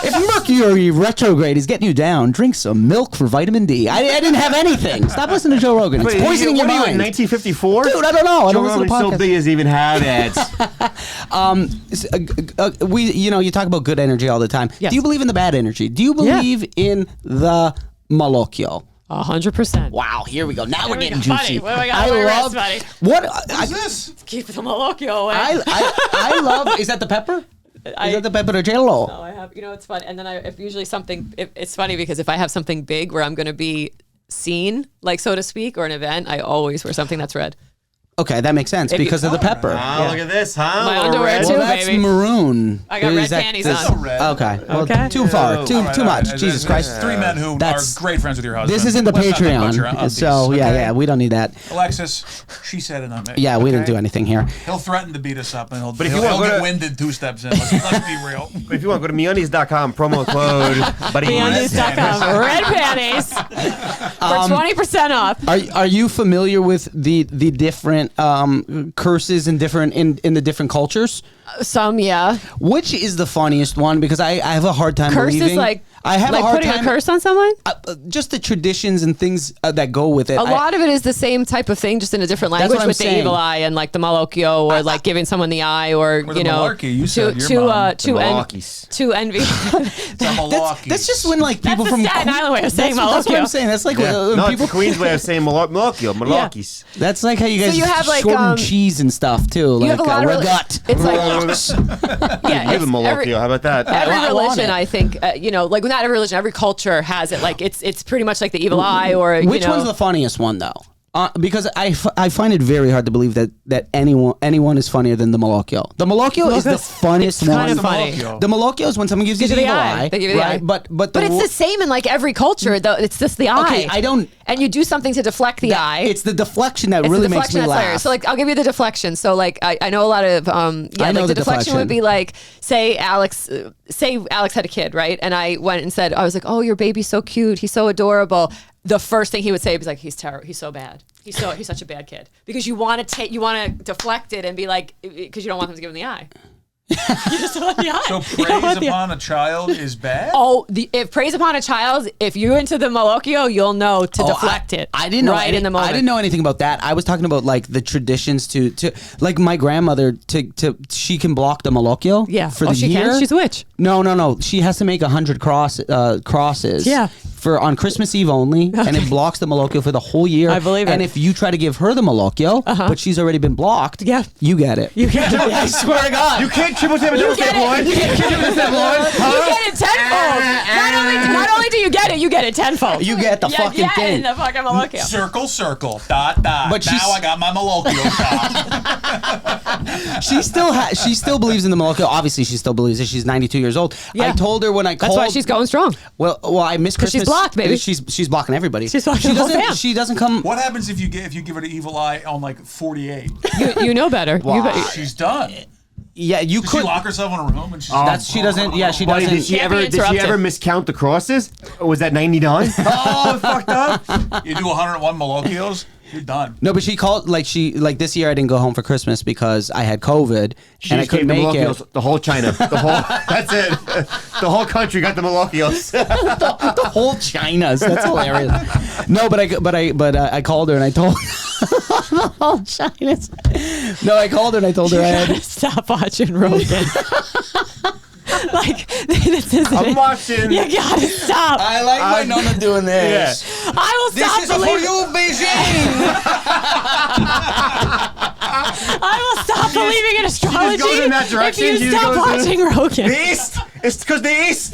If Mercury retrograde is getting you down, drink some milk for vitamin D. I didn't have anything. Stop listening to Joe Rogan. It's poisoning your mind.
In 1954?
Dude, I don't know. I don't listen to
Joe Rogan's so big as even have ads.
You talk about good energy all the time.
Yes.
Do you believe in the bad energy? Do you believe in the malocchio?
100%.
Wow, here we go. Now we're getting
go.
juicy.
Buddy, I love
buddy.
What is this?
Keep the malocchio away.
I love. Is that the pepper? Is that the pepperocello?
No, I have. It's fun. And then if usually it's funny because if I have something big where I'm going to be seen, like so to speak, or an event, I always wear something that's red.
Okay, that makes sense because of the pepper.
Look at this, huh?
My underwear too,
that's
baby.
Maroon.
I got red panties on.
Okay. Well, too far. Too much. Jesus Christ.
Three men who are great friends with your husband.
This isn't the Patreon, so yeah, we don't need that.
Alexis, she said it on me.
Yeah, we didn't do anything here.
He'll threaten to beat us up, and he'll
get
winded 2 steps in. Let's be real.
But if you want, go to MeUndies.com, promo code
MeUndies.com. Red panties for 20% off.
Are you familiar with the different curses in the different cultures?
Some, yeah.
Which is the funniest one? Because I have a hard time
believing.
Curses like I have a hard
putting
time
a curse on someone.
Just the traditions and things that go with it.
A lot of it is the same type of thing, just in a different language, with the evil eye and like the malocchio, or like giving someone the eye, or
the malarkey, you said
to envy.
That's just when like people from
Staten Island way of saying malocchio.
That's what I'm saying. That's like
no,
people
it's Queen's way of saying malocchis.
That's like how you guys
you have like
shorten cheese and stuff too.
You have a lot of
regut.
It's like
give a malocchio. How about that?
Every religion, I think, like not every religion, every culture has it. Like it's pretty much like the evil eye, or
which one's the funniest one though? Because I find it very hard to believe that anyone is funnier than the malocchio. The malocchio is the funniest one.
Kind of funny.
The malocchio is when someone gives you the evil eye.
They give you the eye.
But
it's the same in like every culture. Though it's just the eye.
Okay, I don't.
And you do something to deflect the eye.
It's the deflection that really makes me laugh.
Hilarious. So like I'll give you the deflection. So like I know a lot of the deflection would be like say Alex had a kid, right? And I went and said, I was like, oh, your baby's so cute, he's so adorable. The first thing he would say was like, he's terrible, he's so bad. He's such a bad kid. Because you want to deflect it and be like, because you don't want them to give him the eye. You just don't want the eye.
So praise upon a child is bad?
Oh, if praise upon a child, if you're into the malocchio, you'll know to deflect it.
I didn't know
in the moment.
I didn't know anything about that. I was talking about like the traditions to like my grandmother she can block the malocchio for the year.
Can? She's a witch.
No. She has to make 100 crosses.
Yeah.
For on Christmas Eve only, and it blocks the malocchio for the whole year.
I believe it.
And if you try to give her the malocchio, but she's already been blocked, you get it.
You get it.
I swear to God.
You can't triple tap You get
it tenfold. Not only do you get it, you get it tenfold.
You get the fucking thing.
The fucking malocchio.
Circle, dot. But now I got my malocchio shot.
She still believes in the malocchio. Obviously, she still believes it. She's 92 years old.
Yeah.
I told her when I called.
That's why she's going strong.
Well, I missed Christmas
blocked, baby.
She's blocking everybody.
She's blocking the whole fam.
She doesn't come.
What happens if you give her the evil eye on like 48?
You know better.
She's done.
Yeah, you
Does
could
she lock herself in a room and she's
she doesn't. Yeah, she
Buddy,
doesn't.
did she ever miscount the crosses? Or was that 99? Oh, fucked up.
You do 101 Malocchios, you're done.
No, but she called like this year I didn't go home for Christmas because I had COVID and I couldn't make it.
The whole China, that's it. The whole country got the Malocchios.
The whole China's. That's hilarious. No, but I called her and I told the whole China's. No, I called her and I told her I had
to stop watching Rogan. Like this is
I'm watching.
You gotta stop.
I like my Nona doing this.
Yeah.
I will stop.
This is for you, Beijing.
I will stop believing in astrology.
She just goes in that direction.
If you stop watching Rogan.
The East. It's because the East.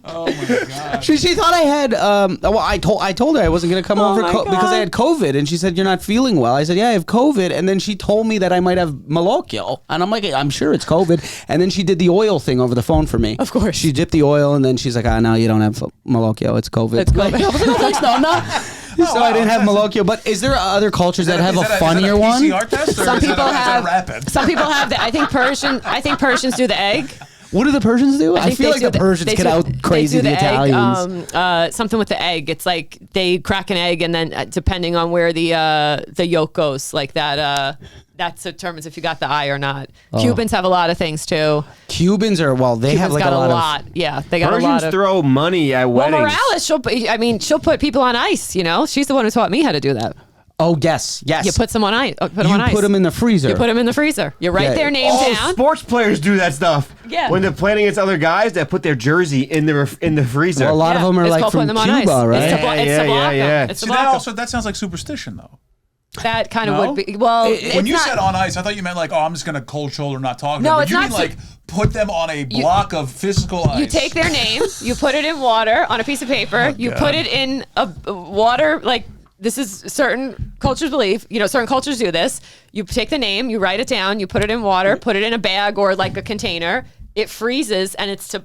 Oh my god.
She thought I had well I told her I wasn't gonna come over because I had COVID and she said you're not feeling well. I said yeah I have COVID and then she told me that I might have Malocchio and I'm like I'm sure it's COVID and then she did the oil thing over the phone for me.
Of course.
She dipped the oil and then she's like no you don't have Malocchio, it's COVID.
It's COVID.
I was like, thanks, no, I'm not. So I didn't have Malocchio, but is there other cultures that have a funnier one?
Some people have. Some people have. I think Persians do the egg.
What do the Persians do? I feel like the Persians get out crazy the Italians.
Something with the egg. It's like they crack an egg, and then depending on where the yolk goes, like that determines if you got the eye or not. Cubans have a lot of things too.
Cubans have like a lot.
Yeah, they got
Persians
a lot of.
throw money at weddings.
Well, Morales, she'll put people on ice. You know, she's the one who taught me how to do that.
Oh yes.
You put them on ice. Put
them in the freezer.
You put them in the freezer. You write their name down.
Sports players do that stuff.
Yeah.
When they're playing against other guys, they put their jersey in the freezer.
Well, a lot of them are like from Cuba, right?
It's to block them. It's to block them.
That sounds like superstition, though.
That kind of would be. Well,
when you said on ice, I thought you meant like, I'm just going to cold shoulder, not talk to them. But you mean like put them on a block of physical ice.
You take their name, you put it in water on a piece of paper, you put it in a water like. This is certain cultures believe, certain cultures do this. You take the name, you write it down, you put it in water, put it in a bag or like a container. It freezes, and it's to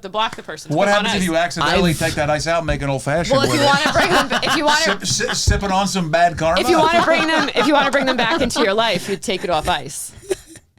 block the person.
What happens if you accidentally take that ice out and make an old fashioned?
Well, if you want to bring them, if you want to
sipping on some bad karma.
If you want to bring them back into your life, you take it off ice.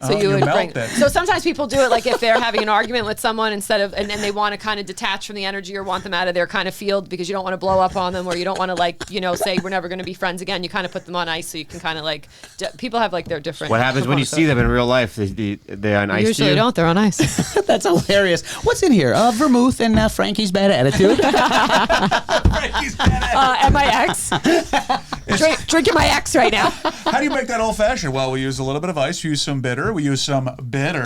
So you would bring. So sometimes people do it like if they're having an argument with someone instead of, and they want to kind of detach from the energy or want them out of their kind of field because you don't want to blow up on them or you don't want to say we're never going to be friends again. You kind of put them on ice so you can kind of like. People have like their different.
What happens when you see them in real life? They're on ice.
Usually don't. They're on ice.
That's hilarious. What's in here? Vermouth and Frankie's bad attitude.
Frankie's bad attitude.
And my ex. Drinking my ex right now.
How do you make that old fashioned? Well, we use a little bit of ice. We use some bitter. We use some bitter.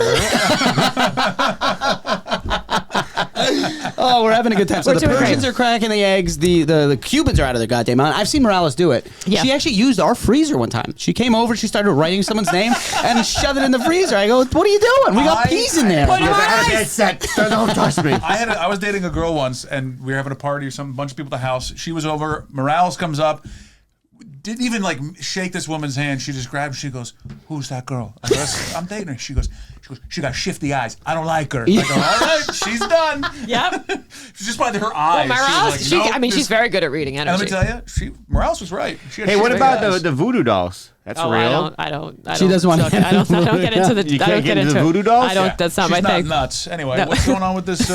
Oh, we're having a good time. So the Persians are cracking the eggs. The Cubans are out of their goddamn mind. I've seen Morales do it. Yeah. She actually used our freezer one time. She came over. She started writing someone's name and shoved it in the freezer. I go, what are you doing? We got peas in there.
Don't touch me.
I was dating a girl once, and we were having a party or something. A bunch of people at the house. She was over. Morales comes up. Didn't even like shake this woman's hand. She just grabbed. She goes, "Who's that girl?" I go, "I'm dating her." She goes, "She got shifty eyes. I don't like her." I go, "All right, she's done."
Yep.
She's just by her eyes.
Well, Morales, she's very good at reading energy.
And let me tell you, Morales was right.
Hey, what about the voodoo dolls? That's real.
I don't.
She doesn't want to.
I don't get into the.
You can't get into the voodoo dolls.
I don't. That's not
She's
my thing.
Not nuts. Anyway, what's going on with this?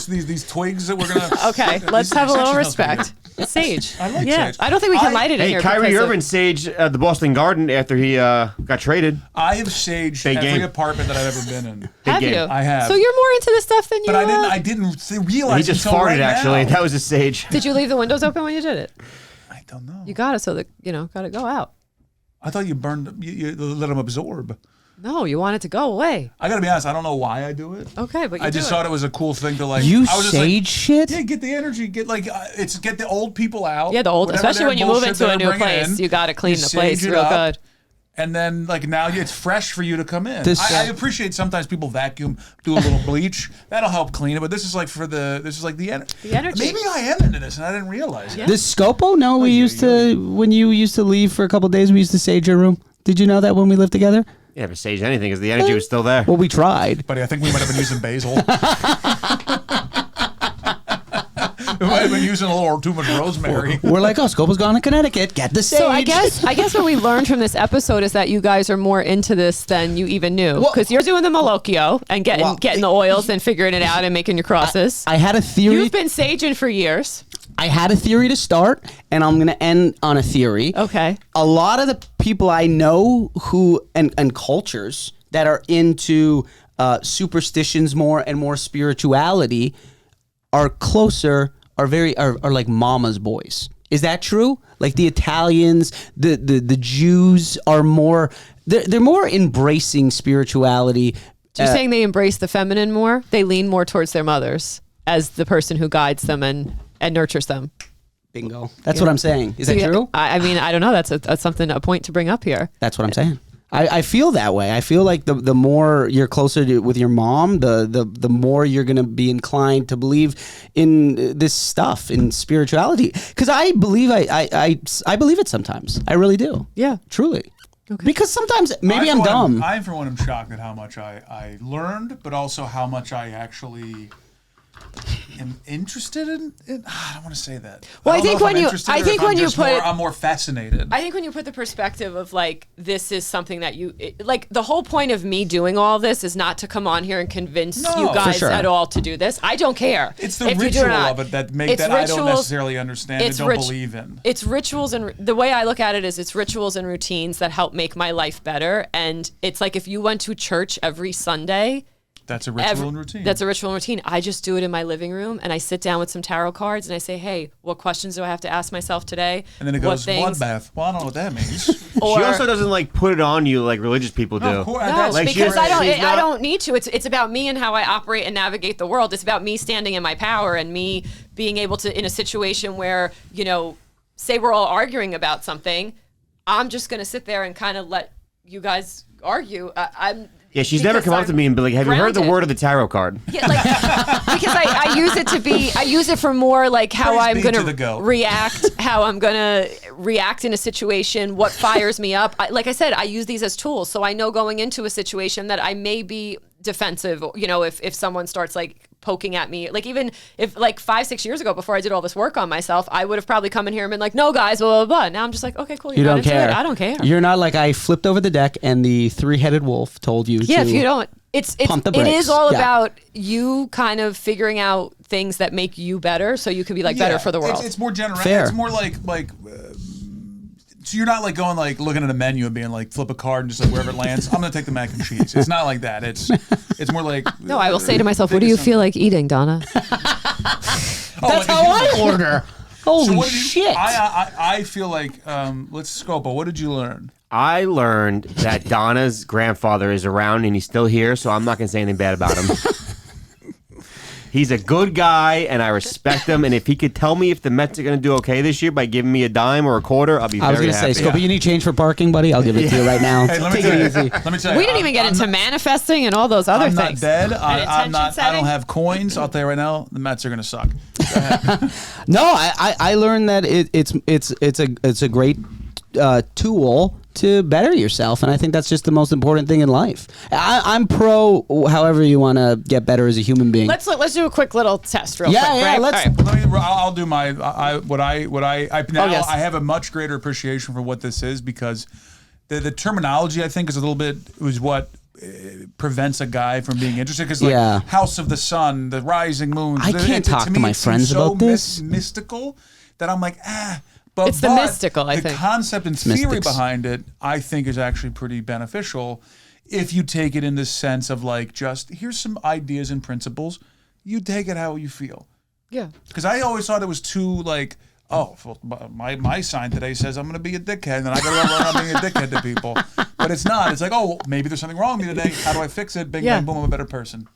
These twigs that we're gonna.
Okay, let's have a little respect. It's sage.
I like sage.
I don't think we can light it in here.
Hey, Kyrie Irving saged the Boston Garden after he got traded.
I have saged every apartment that I've ever been in.
Have you?
I have.
So you're more into this stuff than you.
But I didn't realize.
He just farted
right
actually.
Now.
That was a sage.
Did you leave the windows open when you did it?
I don't know.
You got it so that got to go out.
I thought you burned. You let them absorb.
No, you want it to go away.
I gotta be honest. I don't know why I do it.
Okay, but
I just thought it was a cool thing to like.
You
I was
sage shit.
Yeah, get the energy. Get like get the old people out.
Yeah, especially when you move into a new place, you got to clean the place real good.
And then like now it's fresh for you to come in. I appreciate sometimes people vacuum, do a little bleach. That'll help clean it. But this is like the energy.
The energy.
Maybe I am into this and I didn't realize it.
This Scopo? No, when you used to leave for a couple of days, we used to sage your room. Did you know that when we lived together?
You never saged anything because the energy was still there.
Well, we tried.
Buddy, I think we might have been using basil. We might have been using a little too much rosemary.
We're like, oh, Scopo's gone to Connecticut. Get the sage.
So I guess what we learned from this episode is that you guys are more into this than you even knew, because you're doing the Malocchio and getting the oils and figuring it out and making your crosses.
I had a theory.
You've been saging for years.
I had a theory to start, and I'm going to end on a theory.
Okay.
A lot of the people I know who and cultures that are into superstitions more and more spirituality are closer. Are like mama's boys. Is that true? Like the Italians, the Jews are more. They're more embracing spirituality.
So you're saying they embrace the feminine more? They lean more towards their mothers as the person who guides them and nurtures them.
Bingo. That's what I'm saying. Is that true?
I mean, I don't know. That's a point to bring up here.
That's what I'm saying. I feel that way. I feel like the more you're closer with your mom, the more you're going to be inclined to believe in this stuff, in spirituality. Because I believe I believe it sometimes. I really do.
Yeah.
Truly.
Okay.
Because sometimes maybe I'm dumb.
I, for one, am shocked at how much I learned, but also how much I actually am interested in. I don't want to say that.
Well,
I'm more fascinated.
I think when you put the perspective of like, this is something that like, the whole point of me doing all this is not to come on here and convince you guys at all to do this. I don't care.
It's the ritual of it that I don't necessarily understand and don't believe in.
It's rituals, and the way I look at it is it's rituals and routines that help make my life better. And it's like, if you went to church every Sunday,
that's a ritual and routine.
That's a ritual and routine. I just do it in my living room, and I sit down with some tarot cards, and I say, hey, what questions do I have to ask myself today?
And then it goes, bloodbath. Well, I don't know what that means.
She also doesn't like put it on you like religious people do.
No, because I don't need to. It's about me and how I operate and navigate the world. It's about me standing in my power and me being able to, in a situation where, say we're all arguing about something, I'm just going to sit there and kind of let you guys argue.
Yeah, she's never come up to me and be like, have you heard the word of the tarot card?
Yeah, like, because I use it for more like how I'm going to react in a situation, what fires me up. Like I said, I use these as tools. So I know going into a situation that I may be defensive, if someone starts like poking at me, like even if like 5-6 years ago before I did all this work on myself, I would have probably come in here and been like, no guys, blah, blah, blah. Now I'm just like, okay, cool.
You don't care.
I don't care.
You're not like, I flipped over the deck and the three-headed wolf told you
if you don't, it is all about you kind of figuring out things that make you better so you can be like better for the world.
It's more general.
Fair.
It's more like so you're not like going like looking at a menu and being like flip a card and just like wherever it lands, I'm gonna take the mac and cheese. It's not like that. It's more like
no. I will say to myself, what do you feel like eating, Donna?
That's how I order. Holy shit!
I feel like let's Scopo. What did you learn?
I learned that Donna's grandfather is around and he's still here, so I'm not gonna say anything bad about him. He's a good guy, and I respect him. And if he could tell me if the Mets are going to do okay this year by giving me a dime or a quarter, I'll be very happy.
I was going to say, Scopo, you need change for parking, buddy? I'll give it to you right now.
Hey, let me tell you.
We didn't even get into manifesting and all those other things.
I'm not dead. I don't have coins. I'll tell you right now, the Mets are going to suck.
No, I learned that it's a great tool to better yourself, and I think that's just the most important thing in life. I'm pro however you want to get better as a human being.
Let's do a quick little test real quick.
Yeah,
right?
I'll do my I have a much greater appreciation for what this is, because the terminology I think is a little bit was what prevents a guy from being interested, because House of the Sun, the rising moon,
I can't talk to my friends about this.
Mystical that I'm like
But it's the mystical, I think.
The concept and theory behind it, I think, is actually pretty beneficial if you take it in the sense of like, just here's some ideas and principles. You take it how you feel.
Yeah.
Because I always thought it was too like, oh, well, my sign today says I'm going to be a dickhead, and I got to learn how being a dickhead to people. But it's not. It's like, oh, maybe there's something wrong with me today. How do I fix it? Bing, bang, boom, I'm a better person.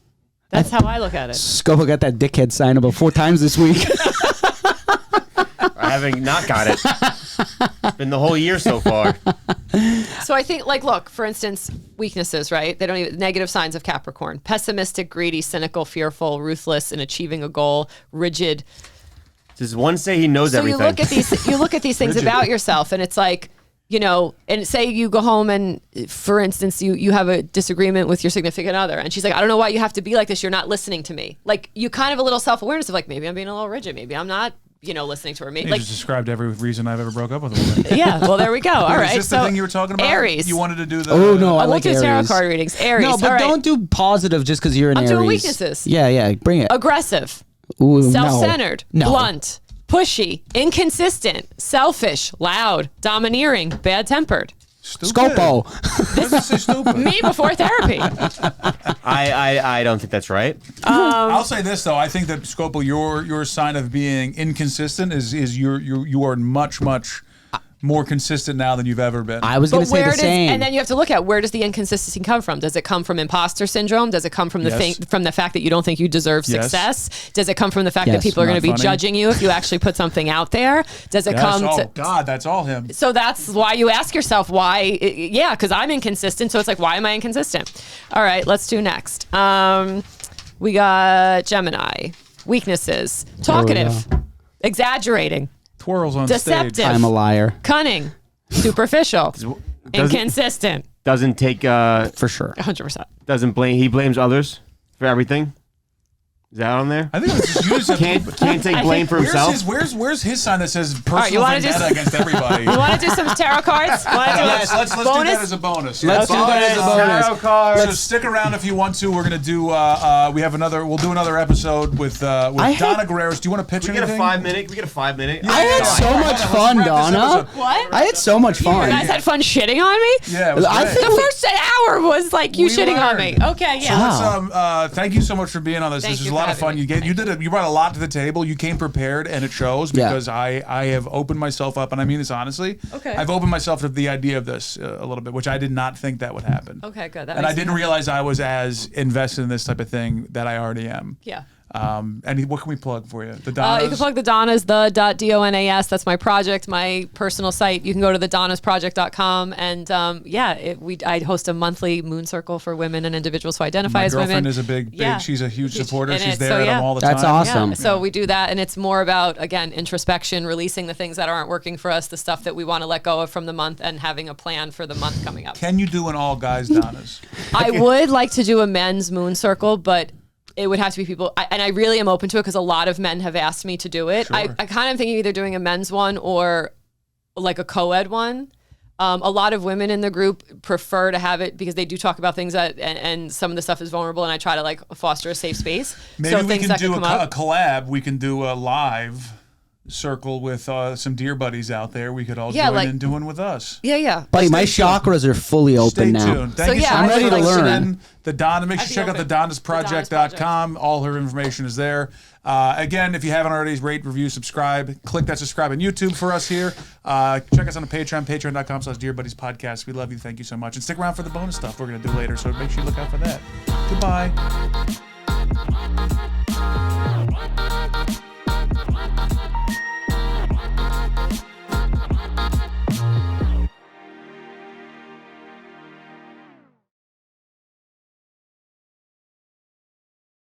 That's how I look at it. Scopo
got that dickhead sign about 4 times this week.
Having not got it. It's been the whole year so far.
So I think, like, look, for instance, weaknesses, right? They don't even, negative signs of Capricorn: pessimistic, greedy, cynical, fearful, ruthless in achieving a goal, rigid.
Does one say he knows everything?
You look at these things about yourself, and it's like, you know, and say you go home and, for instance, you have a disagreement with your significant other, and she's like, I don't know why you have to be like this. You're not listening to me. Like, you kind of a little self-awareness of like, maybe I'm being a little rigid. Maybe I'm not, you know, listening to her. Maybe,
You
like,
just described every reason I've ever broke up with a woman.
yeah, well, there we go. All right.
Is this the thing you were talking about?
Aries.
You wanted to do the...
Oh, no, I
won't
like
do tarot
Aries.
card readings. Aries.
No,
all
but
right.
don't do positive just because you're an
I'm
Aries.
doing weaknesses.
Yeah, bring it.
Aggressive.
Ooh, no.
Self-centered,
No.
blunt, pushy, inconsistent, selfish, loud, domineering, bad-tempered.
Stupid.
Scopo.
Why does it say stupid?
Me before therapy.
I don't think that's right.
I'll say this though. I think that Scopo, your sign of being inconsistent is you are much more consistent now than you've ever been.
I was going to say the same.
And then you have to look at, where does the inconsistency come from? Does it come from imposter syndrome? Does it come from the
Yes.
from the fact that you don't think you deserve
Yes.
success? Does it come from the fact
Yes.
that people are going to be
Not funny.
judging you if you actually put something out there? Does it
Yes.
come
Oh
to...
God, that's all him.
So that's why you ask yourself why. Yeah, because I'm inconsistent. So it's like, why am I inconsistent? All right, let's do next. We got Gemini. Weaknesses. Talkative. Exaggerating.
Twirls on
Deceptive.
stage.
I'm a liar.
Cunning. Superficial. Inconsistent.
Doesn't take
For sure.
100%.
doesn't blame. He blames others for everything. Is that on there?
I think it's just you just have to-
Can't take blame for himself.
Where's his sign that says
right,
personal
you wanna do
vendetta against everybody?
You want to do some tarot cards? Want to do
Yes, let's do
bonus?
that as a bonus.
Let's do that as a bonus.
Tarot cards.
So stick around if you want to. We're gonna do. We'll do another episode with Donna Guerreros. Do you want to pitch
We get a
anything?
5 minute. We get a 5 minute.
I had so much
Let's
fun,
wrap this
Donna.
episode.
What?
I had so much
You
fun.
guys had fun shitting on me?
Yeah, it was
I
great.
think-
The first hour was like you
We
shitting on me.
learned.
Okay, yeah.
Wow.
Thank you so much for being on this.
Thank
This was
you
a
for
lot of
having
fun.
me.
You brought a lot to the table. You came prepared, and it shows
Yeah.
because I have opened myself up, and I mean this honestly.
Okay.
I've opened myself to the idea of this a little bit, which I did not think that would happen.
Okay, good. That
And I
makes me
didn't
happy.
realize I was as invested in this type of thing that I already am.
Yeah.
And what can we plug for you? The
You
Donnas?
can plug the Donnas, the.donas. That's my project, my personal site. You can go to thedonnasproject.com. And I host a monthly moon circle for women and individuals who identify
My
as women.
girlfriend is a big,
Yeah.
she's a huge supporter.
in
She's
it.
there
So,
at them
yeah.
all the
That's
time.
awesome.
Yeah, so we do that, and it's more about, again, introspection, releasing the things that aren't working for us, the stuff that we want to let go of from the month, and having a plan for the month coming up.
Can you do an all guys Donnas?
I would like to do a men's moon circle, but it would have to be people, and I really am open to it because a lot of men have asked me to do it.
Sure.
I kind of thinking either doing a men's one or like a co-ed one. A lot of women in the group prefer to have it because they do talk about things that, and some of the stuff is vulnerable, and I try to like foster a safe space.
Maybe
so
we
things
can
that
do
could
a
come up.
collab. We can do a live circle with some dear buddies out there. We could all
Yeah,
join
like-
in doing with us.
Yeah.
Buddy, my
Stay tuned.
chakras are fully open
Stay
now.
tuned. Thank
So,
you
yeah,
so
I'm
much
ready
for
to
learn.
listening. The Donna, make sure
I'd
you
be
check out
open.
thedonnasproject.com. All her information is there. Again, if you haven't already, rate, review, subscribe. Click that subscribe on YouTube for us here. Check us on the Patreon, patreon.com/Dear Buddies Podcast. We love you. Thank you so much. And stick around for the bonus stuff we're going to do later. So make sure you look out for that. Goodbye.